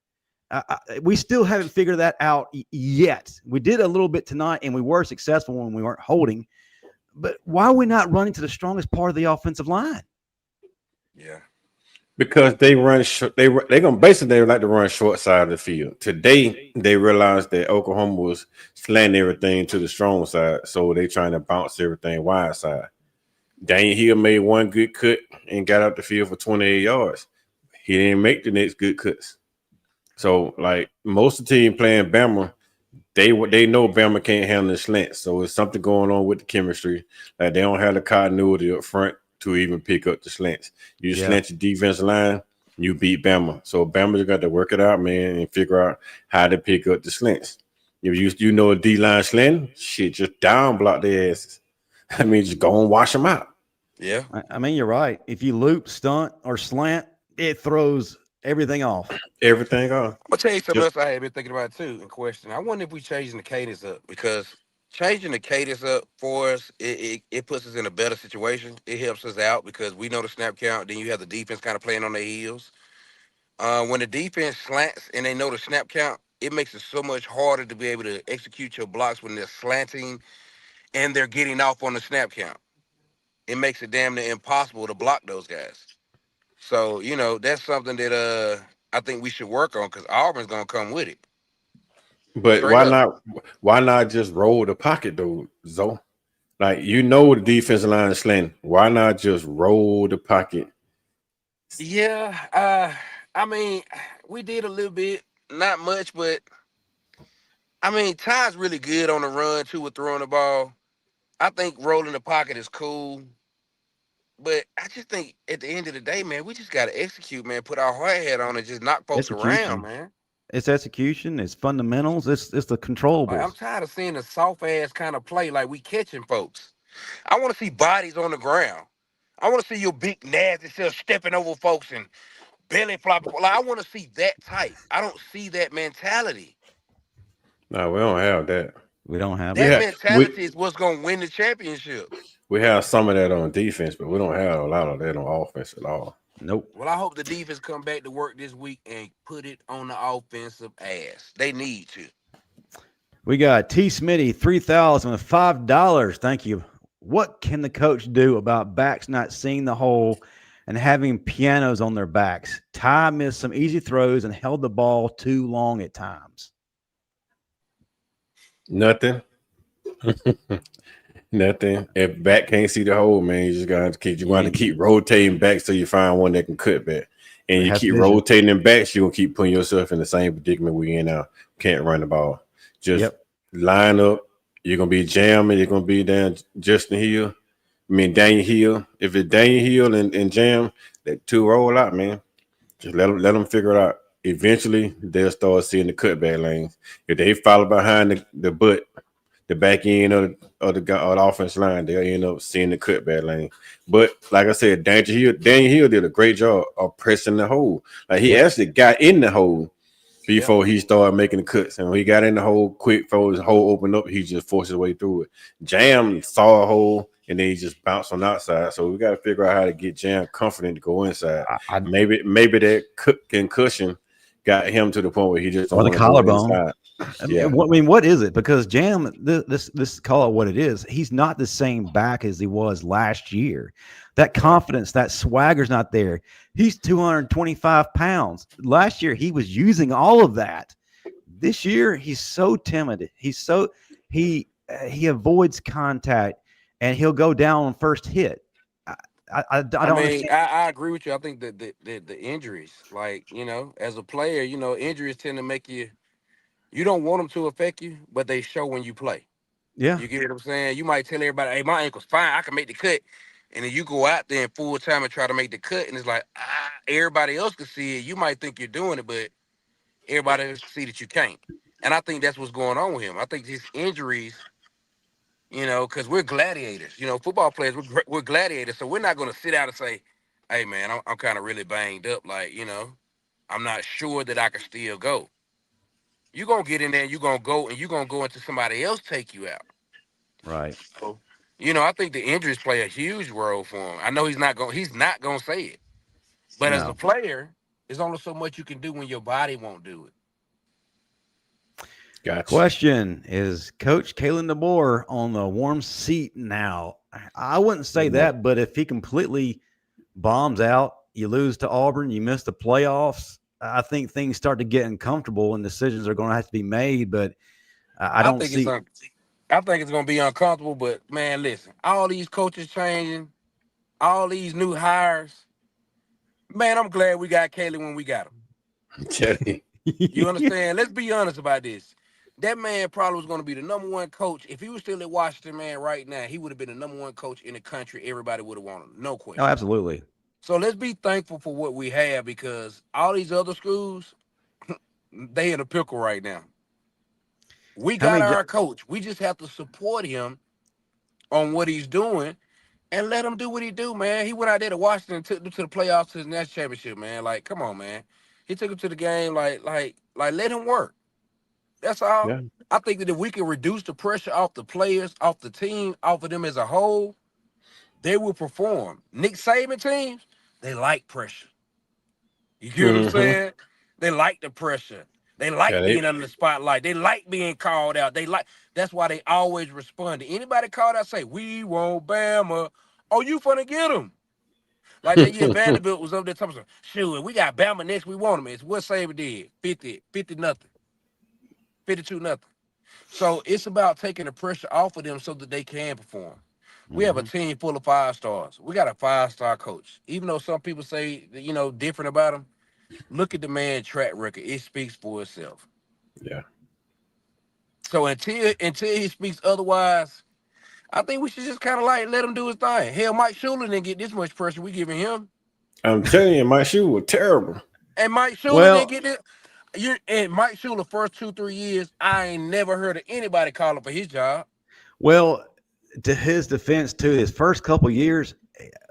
We still haven't figured that out yet. We did a little bit tonight, and we were successful when we weren't holding. But why are we not running to the strongest part of the offensive line? Yeah. Because they run they gonna basically they like to run short side of the field. Today they realized that Oklahoma was slanting everything to the strong side, so they trying to bounce everything wide side. Daniel Hill made one good cut and got out the field for 28 yards. He didn't make the next good cuts. So like most of the team playing Bama, they know Bama can't handle the slants. So it's something going on with the chemistry. Like they don't have the continuity up front to even pick up the slants. You slant your defensive line, you beat Bama. So Bama's got to work it out, man, and figure out how to pick up the slants. If you know a D-line slant, shit, just down block their asses. I mean, just go and wash them out. Yeah. I mean, you're right. If you loop, stunt, or slant, it throws everything off. Everything off. I'm gonna tell you something else I had been thinking about too. In question, I wonder if we changing the cadence up, because changing the cadence up for us, it puts us in a better situation. It helps us out because we know the snap count. Then you have the defense kind of playing on their heels. When the defense slants and they know the snap count, it makes it so much harder to be able to execute your blocks when they're slanting and they're getting off on the snap count. It makes it damn near impossible to block those guys. So, that's something that I think we should work on, because Auburn's gonna come with it. But Straight up. why not just roll the pocket though, Zoe? Like the defensive line is slanting. Why not just roll the pocket? Yeah, I mean, we did a little bit, not much, but I mean, Ty's really good on the run too with throwing the ball. I think rolling the pocket is cool. But I just think at the end of the day, man, we just gotta execute, man. Put our hard hat on and just knock folks around, Execution. man. It's execution. It's fundamentals. It's the Like, I'm controllables. tired of seeing a soft ass kind of play like we catching folks. I want to see bodies on the ground. I want to see your big nasty self stepping over folks and belly flopping. Like, I want to see that type. I don't see that mentality. No, we don't have that. We don't have We That it. have mentality is what's gonna win the championship. we have some of that on defense, but we don't have a lot of that on offense at all. Nope. Well, I hope the defense come back to work this week and put it on the offensive ass. They need to. We got T. Smitty, $3,005. Thank you. What can the coach do about backs not seeing the hole and having pianos on their backs? Ty missed some easy throws and held the ball too long at times. Nothing. Nothing. If back can't see the hole, man, you just got to keep rotating back till you find one that can cut back. And you keep rotating them backs, you're gonna keep putting yourself in the same predicament we in now. Can't run the ball. Just line up. You're gonna be jamming. You're gonna be down Daniel Hill. If it's Daniel Hill and jam, that two roll out, man. Just let them figure it out. Eventually, they'll start seeing the cutback lanes. If they follow behind the back end of the offense line, they'll end up seeing the cutback lane. But like I said, Daniel Hill did a great job of pressing the hole. Like he actually got in the hole before he started making the cuts. And when he got in the hole quick, before his hole opened up, he just forced his way through it. Jam saw a hole and then he just bounced on the outside. So we got to figure out how to get Jam confident to go inside. Maybe that concussion got him to the point where he just or the collarbone. Yeah. I mean, what is it? Because Jam, this call it what it is. He's not the same back as he was last year. That confidence, that swagger's not there. He's 225 pounds. Last year, he was using all of that. This year, he's so timid. He avoids contact, and he'll go down on first hit. I don't understand. I agree with you. I think that the injuries, like, as a player, injuries tend to make you don't want them to affect you, but they show when you play. Yeah. You get what I'm saying? You might tell everybody, hey, my ankle's fine. I can make the cut. And then you go out there in full time and try to make the cut, and it's like, everybody else can see it. You might think you're doing it, but everybody else can see that you can't. And I think that's what's going on with him. I think his injuries, because we're gladiators. Football players, we're gladiators. So we're not going to sit out and say, hey, man, I'm kind of really banged up. Like, I'm not sure that I can still go. you're gonna get in there and you're gonna go into somebody else take you out. Right. So, I think the injuries play a huge role for him. I know he's not gonna say it. But as a No. player, there's only so much you can do when your body won't do it. Gotcha. Question, is Coach Kalen DeBoer on the warm seat now? I wouldn't say that, but if he completely bombs out, you lose to Auburn, you miss the playoffs, I think things start to get uncomfortable and decisions are going to have to be made. But I don't see. I think it's going to be uncomfortable. But man, listen, all these coaches changing, all these new hires. Man, I'm glad we got Kalen when we got him. You understand? Let's be honest about this. That man probably was going to be the number one coach. If he was still at Washington, man, right now, he would have been the number one coach in the country. Everybody would have wanted him. No question. Oh, absolutely. So let's be thankful for what we have, because all these other schools, they in a pickle right now. We got our coach. We just have to support him on what he's doing and let him do what he do, man. He went out there to Washington and took them to the playoffs, to his national championship, man. Like, come on, man. He took him to the game, like let him work. That's all. Yeah. I think that if we can reduce the pressure off the players, off the team, off of them as a whole, they will perform. Nick Saban teams, they like pressure. You get what I'm saying? They like the pressure. They like being under the spotlight. They like being called out. That's why they always respond. To anybody called out, say, we want Bama. Oh, you finna get them. Like that year Vanderbilt was up there talking about, shoot, we got Bama next, we want them. It's what Saban did. 50-0. 52-0. So it's about taking the pressure off of them so that they can perform. We have a team full of 5 stars. We got a 5-star coach. Even though some people say, different about him, look at the man's track record. It speaks for itself. Yeah. So until he speaks otherwise, I think we should just kind of let him do his thing. Hell, Mike Schuler didn't get this much pressure we giving him. I'm telling you, Mike Schuler was terrible. And Mike Schuler didn't get it. And Mike Schuler, first 2-3 years, I ain't never heard of anybody calling for his job. Well, to his defense, too, his first couple of years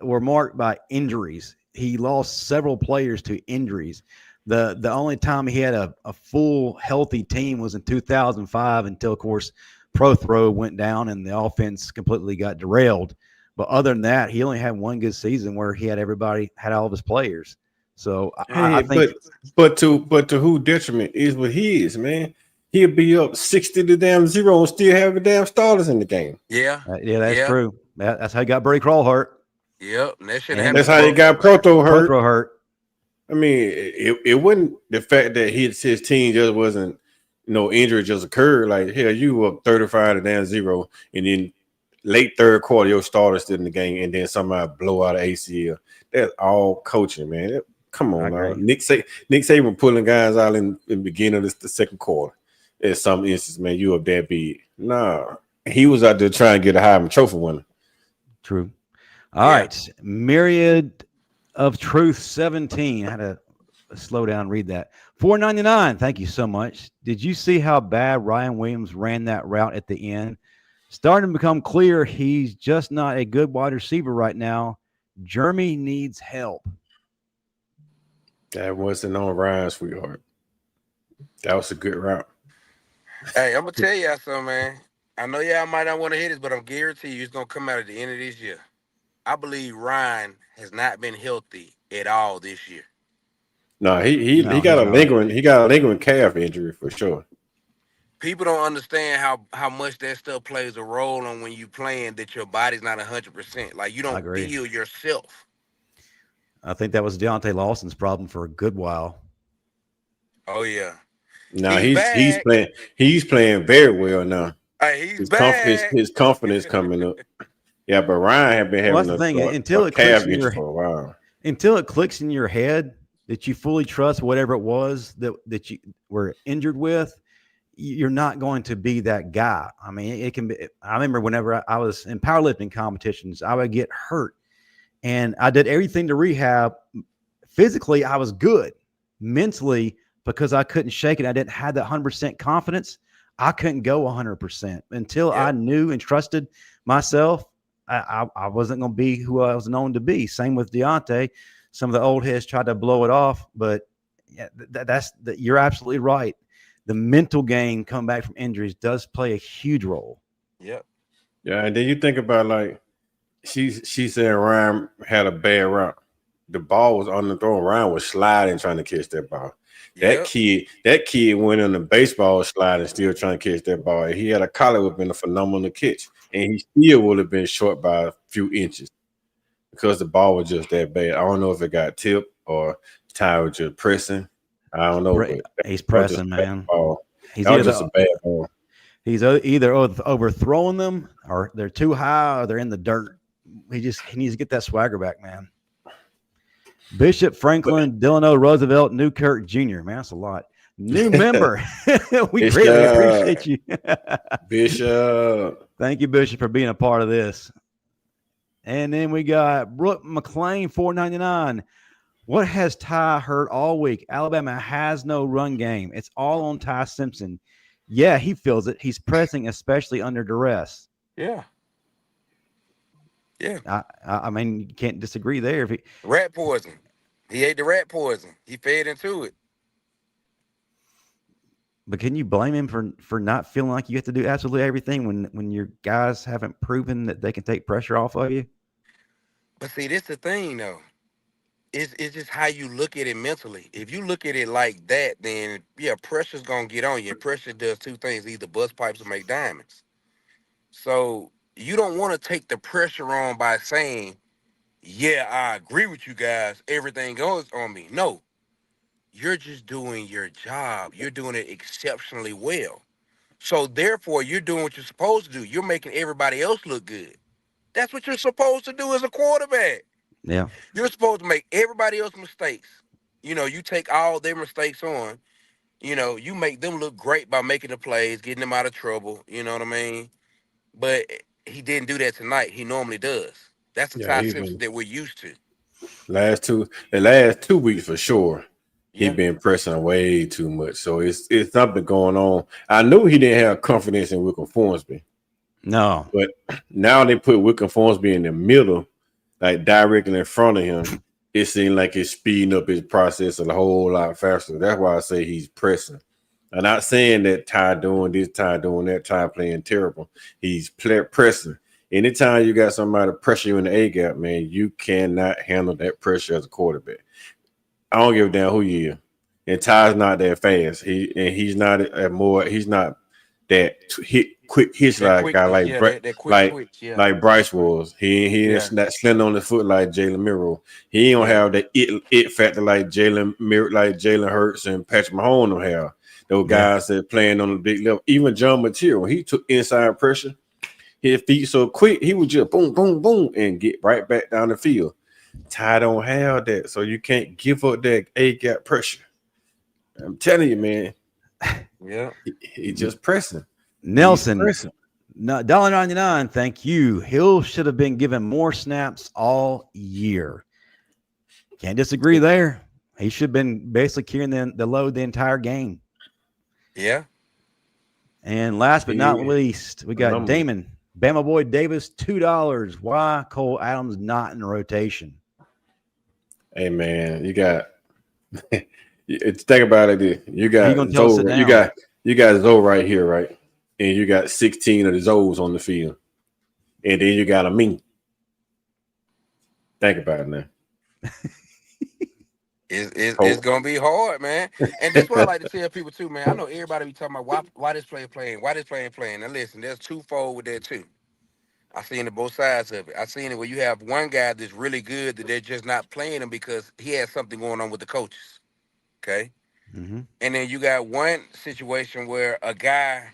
were marked by injuries. He lost several players to injuries. The only time he had a full healthy team was in 2005 until, of course, Prothro went down and the offense completely got derailed. But other than that, he only had one good season where he had all of his players. So I think, but to who detriment is what he is, man. He'll be up 60-0 and still have the damn starters in the game. Yeah, that's true. That's how he got Brady Crawhart. Yep, that's how he got Proto hurt. I mean, it wasn't the fact that his team just wasn't, injury just occurred. Like, hell, you were up 35-0, and then late third quarter, your starter's still in the game, and then somebody blow out of ACL. That's all coaching, man. Come on, man. Nick Saban pulling guys out in the beginning of the second quarter. In some instances, man, you up that big. Nah, he was out there trying to get a Heisman Trophy winner. True. All right. Myriad of Truth 17. I had to slow down and read that. $4.99. Thank you so much. Did you see how bad Ryan Williams ran that route at the end? Starting to become clear he's just not a good wide receiver right now. Jeremy needs help. That wasn't on Ryan, sweetheart. That was a good route. Hey, I'm going to tell y'all something, man. I know y'all might not want to hear this, but I'm guaranteed you it's going to come out at the end of this year. I believe Ryan has not been healthy at all this year. No, he got a lingering calf injury for sure. People don't understand how much that stuff plays a role on when you playing, that your body's not 100%. Like, you don't feel yourself. I think that was Deontay Lawson's problem for a good while. Oh yeah. No, he's playing very well now. His confidence coming up. Yeah, but Ryan had been having until it calf injury for a while. Until it clicks in your head that you fully trust whatever it was that you were injured with, you're not going to be that guy. I mean, it can be. I remember whenever I was in powerlifting competitions, I would get hurt. And I did everything to rehab. Physically, I was good. Mentally, because I couldn't shake it, I didn't have that 100% confidence. I couldn't go 100% until I knew and trusted myself. I wasn't going to be who I was known to be. Same with Deontay. Some of the old heads tried to blow it off, but you're absolutely right. the mental game coming back from injuries does play a huge role. Yep. Yeah, and then you think about like she said Ryan had a bad route. The ball was on the throw. Ryan was sliding trying to catch that ball. Yep. That kid went on the baseball slide and still trying to catch that ball. He had a collar would have been a phenomenal catch, and he still would have been short by a few inches because the ball was just that bad. I don't know if it got tipped or Ty was just pressing. I don't know, but he's pressing, man. That was just a bad ball. He's either overthrowing them or they're too high or they're in the dirt. He needs to get that swagger back, man. Bishop, Franklin, Delano, Roosevelt, Newkirk Jr. Man, that's a lot. New member. We greatly appreciate you. Bishop. Thank you, Bishop, for being a part of this. And then we got Brooke McLean, $4.99. What has Ty heard all week? Alabama has no run game. It's all on Ty Simpson. Yeah, he feels it. He's pressing, especially under duress. Yeah. Yeah. I mean, you can't disagree there. Rat poison. He ate the rat poison. He fed into it. But can you blame him for not feeling like you have to do absolutely everything when your guys haven't proven that they can take pressure off of you? But see, this the thing, though. It's just how you look at it mentally. If you look at it like that, then, yeah, pressure's going to get on you. And pressure does two things, either bust pipes or make diamonds. So you don't want to take the pressure on by saying, yeah, I agree with you guys. Everything goes on me. No, you're just doing your job. You're doing it exceptionally well. So therefore, you're doing what you're supposed to do. You're making everybody else look good. That's what you're supposed to do as a quarterback. Yeah. You're supposed to make everybody else mistakes. You know, you take all their mistakes on. You know, you make them look great by making the plays, getting them out of trouble. You know what I mean? But he didn't do that tonight. He normally does. That's the Ty Simpson that we're used to. The last 2 weeks for sure. Yeah. He been pressing way too much. So it's something going on. I knew he didn't have confidence in Wickham Formsby. No. But now they put Wickham Formsby in the middle, like directly in front of him. It seemed like it's speeding up his process a whole lot faster. That's why I say he's pressing. I'm not saying that Ty doing this, Ty doing that, Ty playing terrible. He's pressing. Anytime you got somebody pressure you in the A gap, man, you cannot handle that pressure as a quarterback. I don't give a damn who you are. And Ty's not that fast. He's not that quick hitch like guy like Bryce was. He is not slender on the foot like Jalen Miro. He don't have that it factor like Jalen Hurts and Patrick Mahomes don't have. Those guys that playing on the big level. Even John Material, when he took inside pressure, his feet so quick, he would just boom, boom, boom, and get right back down the field. Ty don't have that, so you can't give up that A-gap pressure. I'm telling you, man. Yeah. He just pressing. Nelson, $1.99, thank you. Hill should have been given more snaps all year. Can't disagree there. He should have been basically carrying the load the entire game. Yeah. And last but not least, we got Damon, Bama Boy Davis, $2. Why Cole Adams not in rotation? Hey man, you got think about it. You got Zoe right here, right? And you got 16 of the Zoes on the field. And then you got a me. Think about it now. It's gonna be hard, man. And that's what I like to tell people too, man. I know everybody be talking about why this player playing, why this player playing. Now listen, there's twofold with that too. I've seen it both sides of it. I've seen it where you have one guy that's really good that they're just not playing him because he has something going on with the coaches. Okay. Mm-hmm. And then you got one situation where a guy,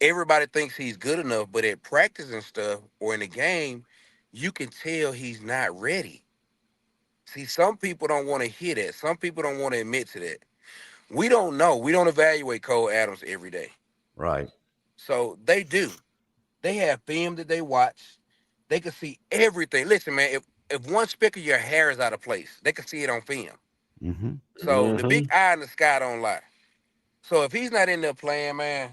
everybody thinks he's good enough, but at practice and stuff or in the game, you can tell he's not ready. See, some people don't want to hear that. Some people don't want to admit to that. We don't know. We don't evaluate Cole Adams every day. Right. So they do. They have film that they watch. They can see everything. Listen, man, if one speck of your hair is out of place, they can see it on film. Mm-hmm. So the big eye in the sky don't lie. So if he's not in there playing, man,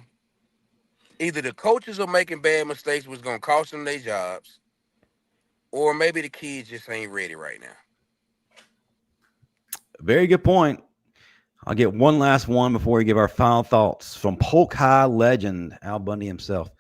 either the coaches are making bad mistakes, which is going to cost them their jobs, or maybe the kids just ain't ready right now. Very good point. I'll get one last one before we give our final thoughts from Polk High legend Al Bundy himself.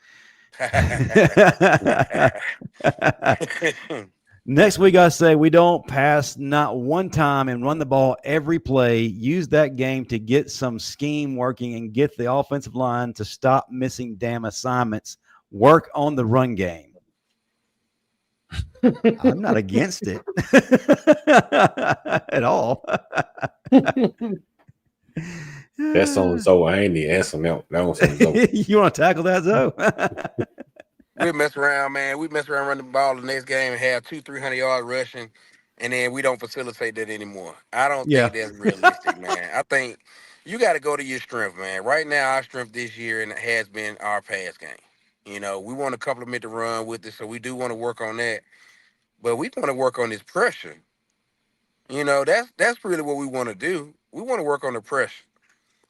Next week, I say we don't pass not one time and run the ball every play. Use that game to get some scheme working and get the offensive line to stop missing damn assignments. Work on the run game. I'm not against it at all. That's on Zoe. I ain't even answering that. That one's on Zoe. You want to tackle that, Zoe? We mess around, man. We mess around running the ball the next game and have 200-300 yards rushing, and then we don't facilitate that anymore. I don't think that's realistic, man. I think you got to go to your strength, man. Right now, our strength this year and has been our pass game. You know, we want to complement the run with it, so we do want to work on that. But we want to work on this pressure. You know, that's really what we want to do. We want to work on the pressure.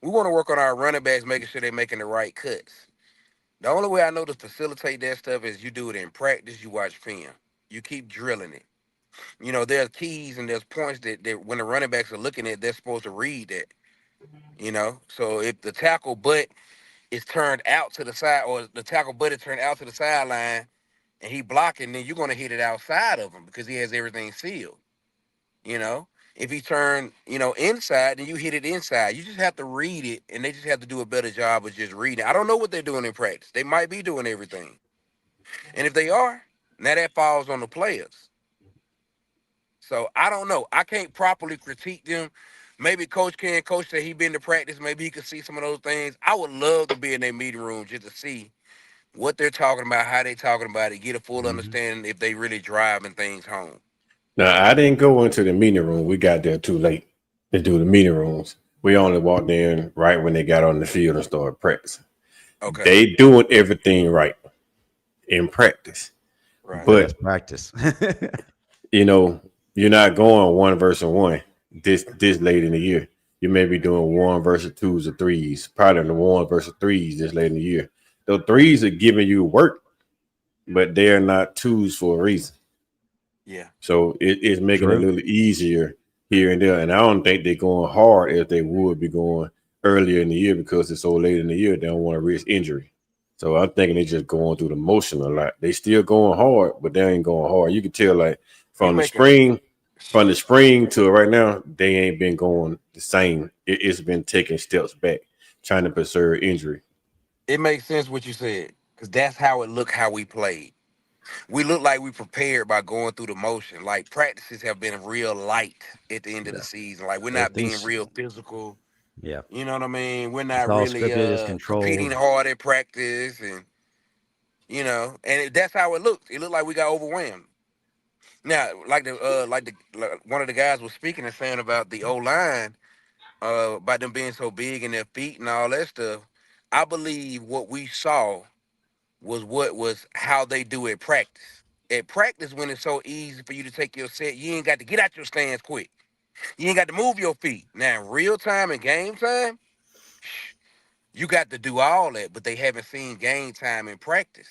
We want to work on our running backs, making sure they're making the right cuts. The only way I know to facilitate that stuff is you do it in practice, you watch film. You keep drilling it. You know, there's keys and there's points that when the running backs are looking at, they're supposed to read that. You know, so if the tackle butt is turned out to the side or the tackle butt is turned out to the sideline and he blocking, then you're going to hit it outside of him because he has everything sealed. You know, if he turn, inside, then you hit it inside. You just have to read it, and they just have to do a better job of just reading. I don't know what they're doing in practice. They might be doing everything. And if they are, now that falls on the players. So I don't know. I can't properly critique them. Maybe Coach can. Coach said he been to practice. Maybe he could see some of those things. I would love to be in their meeting room just to see what they're talking about, how they're talking about it, get a full understanding if they really driving things home. Now, I didn't go into the meeting room. We got there too late to do the meeting rooms. We only walked in right when they got on the field and started practicing. Okay. They doing everything right in practice. Right. But that's practice. You're not going 1 versus 1 this late in the year. You may be doing 1 versus 2s or 3s, probably the 1 versus 3s this late in the year. The 3s are giving you work, but they're not 2s for a reason. Yeah. So it's making it a little easier here and there. And I don't think they're going hard as they would be going earlier in the year because it's so late in the year, they don't want to risk injury. So I'm thinking they're just going through the motion a lot. They still going hard, but they ain't going hard. You can tell like from the spring to right now, they ain't been going the same. It's been taking steps back, trying to preserve injury. It makes sense what you said because that's how it looked, how we played. We look like we prepared by going through the motion. Like practices have been real light at the end of the season. Like we're not being real physical. Yeah. You know what I mean? We're not really competing hard at practice and that's how it looked. It looked like we got overwhelmed. Now, like one of the guys was speaking and saying about the O-line, about them being so big in their feet and all that stuff. I believe what we saw was how they do at practice. At practice, when it's so easy for you to take your set, you ain't got to get out your stance quick. You ain't got to move your feet. Now, in real time and game time, you got to do all that, but they haven't seen game time in practice.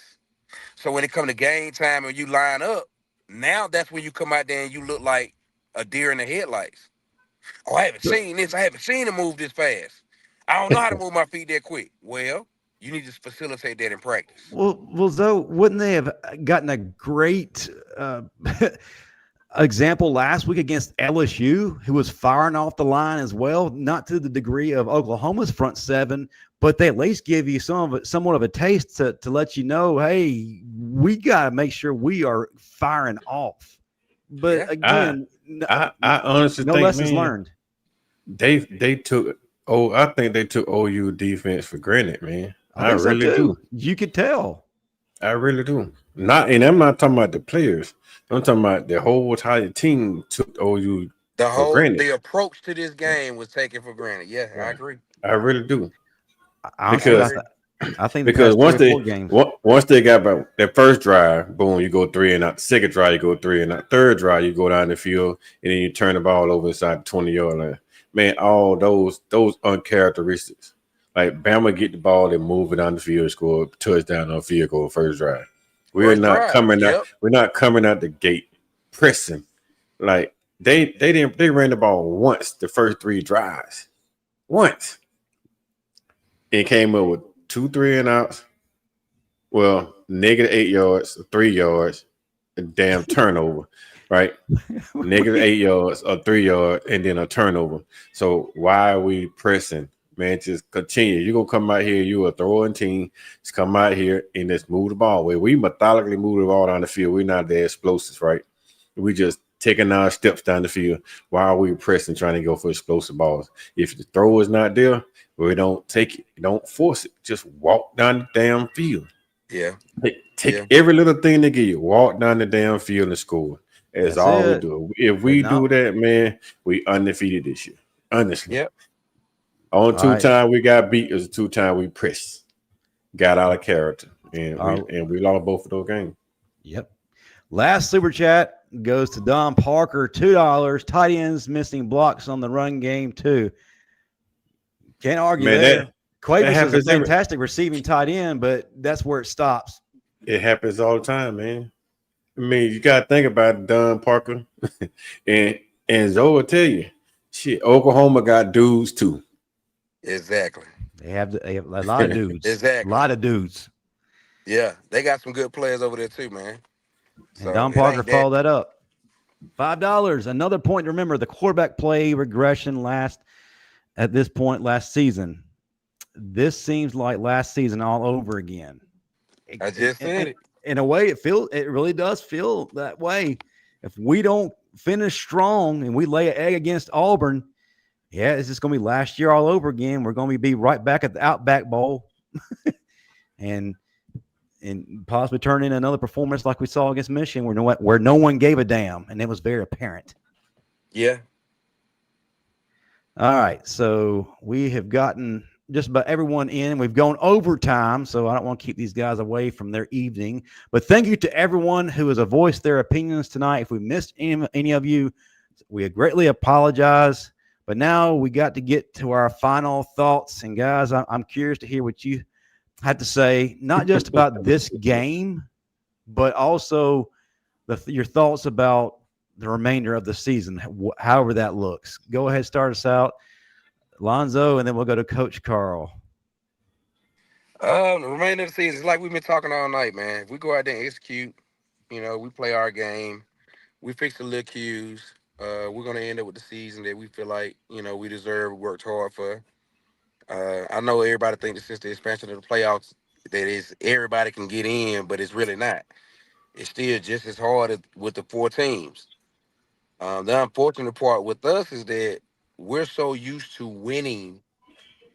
So when it comes to game time and you line up, now that's when you come out there and you look like a deer in the headlights. Oh, I haven't seen this. I haven't seen him move this fast. I don't know how to move my feet that quick. Well, you need to facilitate that in practice. Well, though, wouldn't they have gotten a great example last week against LSU, who was firing off the line as well? Not to the degree of Oklahoma's front seven, but they at least give you somewhat of a taste to let you know, hey, we got to make sure we are firing off. But again, I honestly think lessons learned. They took. I think they took OU defense for granted, man. I really do. You could tell. I really do. And I'm not talking about the players. I'm talking about the whole entire team took OU for granted. The approach to this game was taken for granted. Yeah, I agree. I really do. Because I think once they got about their first drive, boom, you go 3 and out. The second drive, you go 3 and out. Third drive, you go down the field and then you turn the ball over inside the 20-yard line. Man, all those uncharacteristics. Like Bama get the ball, they move it down the field, score a touchdown on field goal first drive. We're not coming out the gate pressing. Like they ran the ball once the first 3 drives. once. It came up with 2 3-and-outs. Well, -8 yards, 3 yards, a damn turnover, right? -8 yards, a 3 yard, and then a turnover. So why are we pressing? Man, just continue. You're gonna come out here, you a throwing team. Just come out here and just move the ball. Where we methodically move the ball down the field. We're not the explosives, right? We just taking our steps down the field. Why are we pressing, trying to go for explosive balls? If the throw is not there, we don't take it. Don't force it. Just walk down the damn field. Yeah. Take every little thing they give you. Walk down the damn field and score. That's all we do. If we do that, man, we undefeated this year. Honestly. Yep. Only 2 times we got beat is 2 times we pressed. Got out of character. And we lost both of those games. Yep. Last super chat goes to Don Parker, $2. Tight ends missing blocks on the run game too. Can't argue there. Cuevas is a fantastic receiving tight end, but that's where it stops. It happens all the time, man. I mean, you got to think about it, Don Parker. and Zoe will tell you, shit, Oklahoma got dudes too. Exactly. They have a lot of dudes. Exactly. A lot of dudes. Yeah, they got some good players over there too, man. So and Don Parker followed that up. $5. Another point to remember: the quarterback play regression at this point last season. This seems like last season all over again. I just said it. In a way, it really does feel that way. If we don't finish strong and we lay an egg against Auburn, yeah, it's just going to be last year all over again. We're going to be right back at the Outback Bowl, and possibly turn in another performance like we saw against Michigan, where no one gave a damn, and it was very apparent. Yeah. All right, so we have gotten just about everyone in. We've gone overtime, so I don't want to keep these guys away from their evening. But thank you to everyone who has voiced their opinions tonight. If we missed any of you, we greatly apologize. But now we got to get to our final thoughts. And guys, I'm curious to hear what you had to say, not just about this game, but also your thoughts about the remainder of the season, however that looks. Go ahead, start us out, Alonzo, and then we'll go to Coach Carl. The remainder of the season is like we've been talking all night, man. If we go out there and execute, we play our game, we fix the little cues, we're going to end up with the season that we feel like, we deserve, we worked hard for. I know everybody thinks that since the expansion of the playoffs, that is everybody can get in, but it's really not. It's still just as hard with the 4 teams. The unfortunate part with us is that we're so used to winning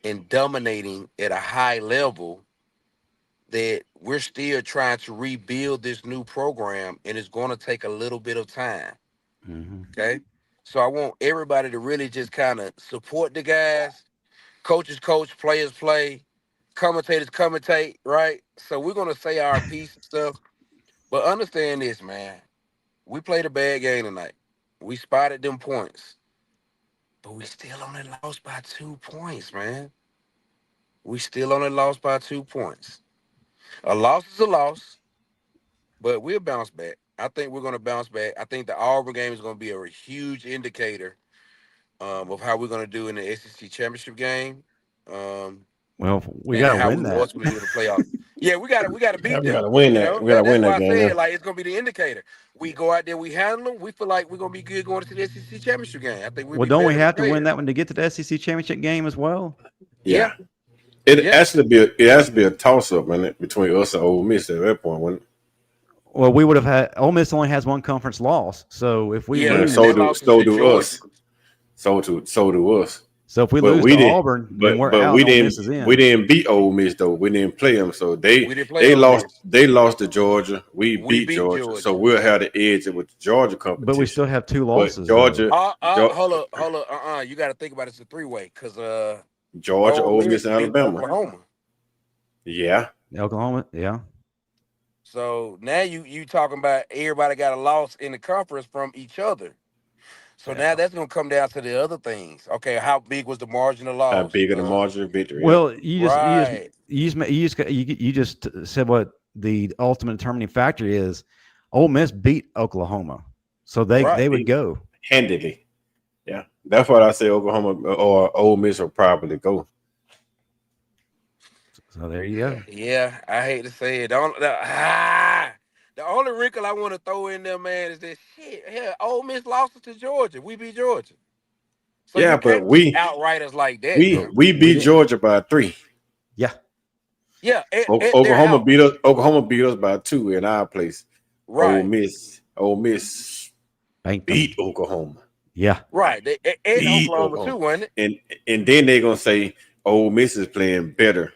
and dominating at a high level that we're still trying to rebuild this new program, and it's going to take a little bit of time. Mm-hmm. Okay? So I want everybody to really just kind of support the guys. Coaches coach, players play, commentators commentate, right? So we're going to say our piece and stuff. But understand this, man. We played a bad game tonight. We spotted them points. But we still only lost by 2 points, man. We still only lost by 2 points. A loss is a loss, but we'll bounce back. I think we're going to bounce back. I think the Auburn game is going to be a huge indicator of how we're going to do in the SEC championship game. Well, we got to win that. Ultimately, the playoff. Yeah, we got to beat them. We got to win that. We got to win that game. That's why I said, it's going to be the indicator. We go out there, we handle them. We feel like we're going to be good going to the SEC championship game. I think we'll don't we have to win that one to get to the SEC championship game as well? Yeah. It has to be a toss-up, man, between us and Ole Miss at that point, wouldn't it? Well, we would have had Ole Miss only has one conference loss, so if we lose, so do us. So do us. So if we lose to Auburn, then we're out. We didn't beat Ole Miss though. We didn't play them, so they lost to Georgia. We beat Georgia, so we'll have the edge with the Georgia competition. But we still have 2 losses. But Georgia, hold up. You got to think about it. It's a 3-way because Georgia, Ole Miss, and Alabama. Oklahoma. Yeah. Oklahoma. Yeah. So now you talking about everybody got a loss in the conference from each other. So now that's going to come down to the other things. Okay, how big was the margin of loss? How big of the margin of victory? Well, you just said what the ultimate determining factor is. Ole Miss beat Oklahoma, so they would go handedly. Yeah, that's what I say. Oklahoma or Ole Miss will probably go. So there you go. Yeah, I hate to say it. The only wrinkle I want to throw in there, man, is that shit. Hell, Ole Miss lost it to Georgia. We beat Georgia. So Yeah, you but can't just outright us like that now. we beat Georgia by 3. Yeah. Yeah, at their Oklahoma house. beat us. Oklahoma beat us by 2 in our place. Right. Ole Miss beat Oklahoma. Yeah. Right. They at Beat Oklahoma too, wasn't it? And then they're gonna say Ole Miss is playing better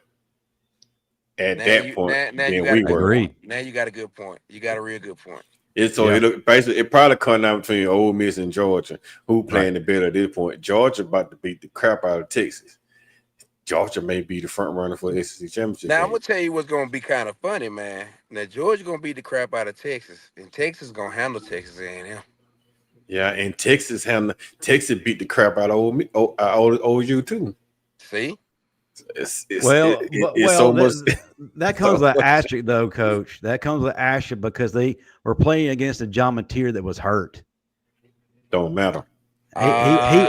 at Now that you point now you than got we a good were. Agreed. point. Now you got a good point. You got a real good point. It probably come down between Ole Miss and Georgia, who playing Right. the better at this point. Georgia about to beat the crap out of Texas. Georgia may be the front runner for the SEC championship. Now I'm gonna tell you what's gonna be kind of funny, man. Now Georgia gonna beat the crap out of Texas, and Texas gonna handle Texas A&M. Yeah, and Texas beat the crap out of OU too. See? It's so much. That comes with asterisk, though, Coach. That comes with asterisk because they were playing against a John Mateer that was hurt. Don't matter.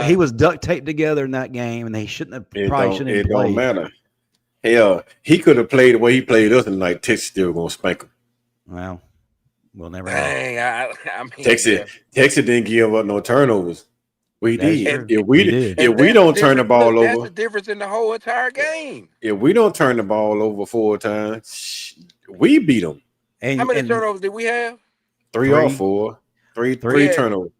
He was duct taped together in that game, and he shouldn't have It played. don't matter. Hell, he could have played the way he played us tonight. Texas still gonna spank him. Well, we'll never know. Dang, I mean, Texas didn't give up no turnovers. We That is did. true. If We did. we don't turn the ball That's over, the difference in the whole entire game. if we don't turn the ball over 4 times, we beat them. And How many turnovers did we have? 3 or 4. 3 turnovers.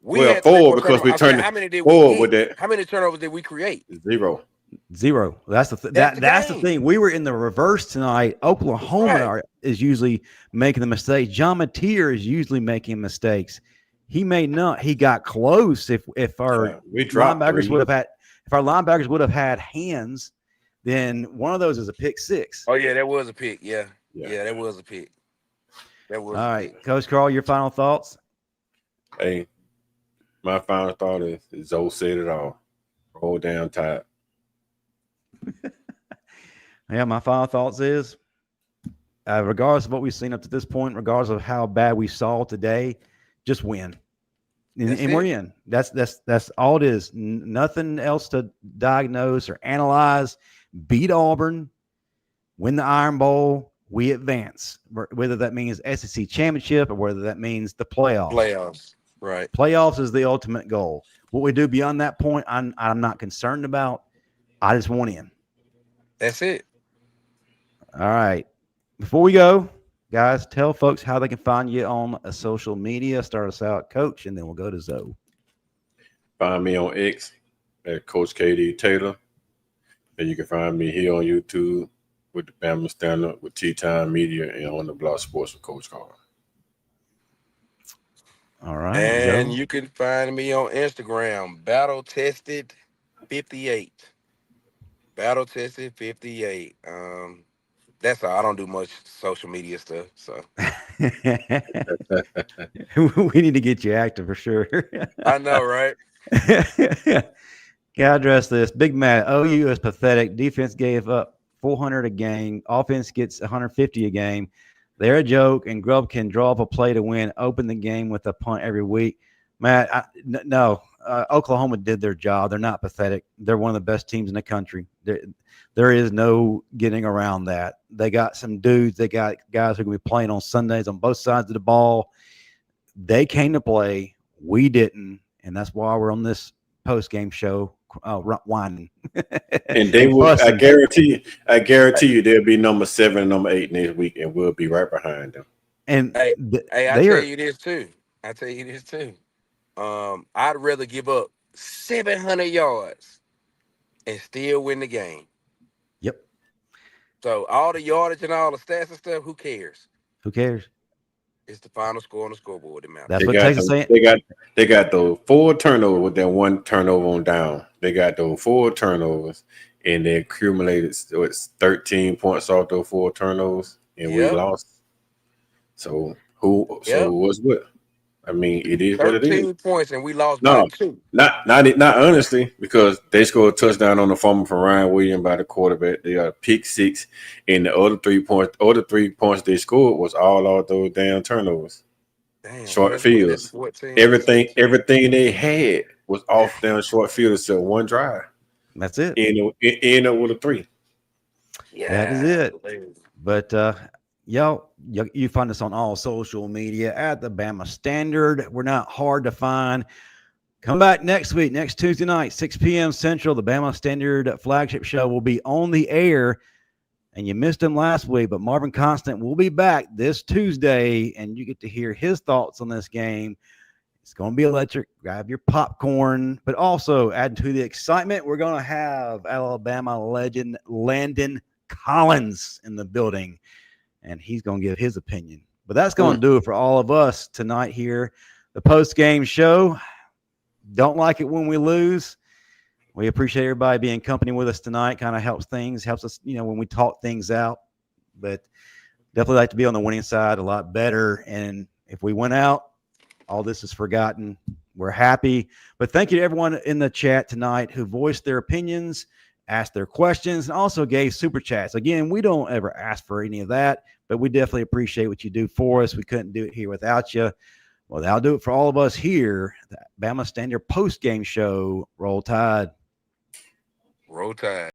We Well, had 4 because we turned how many did 4 we with get? that. How many turnovers did we create? 0. That's the that's the thing. We were in the reverse tonight. Oklahoma is usually making the mistakes. John Mateer is usually making mistakes. He may not. He got close. If our linebackers would have had hands, then one of those is a pick 6. Oh yeah, that was a pick. Yeah, that was a pick. That was all right, Coach Carl. Your final thoughts? Hey, my final thought is Zoe said it all. Roll down Tide. Yeah, my final thoughts is, regardless of what we've seen up to this point, regardless of how bad we saw today, just win, and we're in. That's all it is. Nothing else to diagnose or analyze. Beat Auburn, win the Iron Bowl, we advance. Whether that means SEC championship or whether that means the playoffs. Playoffs, right? Playoffs is the ultimate goal. What we do beyond that point, I'm not concerned about. I just want in. That's it. All right. Before we go, guys, tell folks how they can find you on social media. Start us out, Coach, and then we'll go to Zoe. Find me on X at Coach KD Taylor. And you can find me here on YouTube with the Bama Stand Up with Tea Time Media and on the Block Sports with Coach Carl. All right. And Zoe? you can find me on Instagram, Battle Tested 58. Battle Tested 58. That's all. I don't do much social media stuff. So we need to get you active for sure. I know, right? Gotta address this. Big Matt, OU is pathetic. Defense gave up 400 a game. Offense gets 150 a game. They're a joke, and Grubb can draw up a play to win. Open the game with a punt every week. Matt, no. Oklahoma did their job. They're not pathetic. They're one of the best teams in the country. There is no getting around that. They got some dudes. They got guys who are going to be playing on Sundays on both sides of the ball. They came to play. We didn't, and that's why we're on this post-game show whining. And they will. I guarantee you, they'll be number 7 and number 8 next week, and we'll be right behind them. And I tell you this too. I'd rather give up 700 yards and still win the game. Yep. So all the yardage and all the stats and stuff, who cares? Who cares? It's the final score on the scoreboard that matters. That's what Texas saying. They got those 4 turnovers with that 1 turnover on down. They got those 4 turnovers, and they accumulated 13 points off those 4 turnovers, and we lost. So what's what? I mean, it is what it is. 13 points, and we lost by 2. Not honestly, because they scored a touchdown on the fumble from Ryan Williams by the quarterback. They got a pick 6, and the other 3 points they scored was all of those damn turnovers. Damn, short fields. Everything they had was off down short field except one drive. That's it. End up with a 3. Yeah, that is it. But y'all, you find us on all social media at the Bama Standard. We're not hard to find. Come back next week, next Tuesday night, 6 p.m. Central. The Bama Standard flagship show will be on the air. And you missed him last week, but Marvin Constant will be back this Tuesday, and you get to hear his thoughts on this game. It's going to be electric. Grab your popcorn, but also add to the excitement, we're going to have Alabama legend Landon Collins in the building, and he's going to give his opinion. But that's going to do it for all of us tonight here. The post-game show. Don't like it when we lose. We appreciate everybody being company with us tonight. Kind of helps us, when we talk things out. But definitely like to be on the winning side a lot better. And if we went out, all this is forgotten. We're happy. But thank you to everyone in the chat tonight who voiced their opinions, asked their questions, and also gave super chats. Again, we don't ever ask for any of that, but we definitely appreciate what you do for us. We couldn't do it here without you. Well, that'll do it for all of us here. The Bama Standard post-game show. Roll Tide. Roll Tide.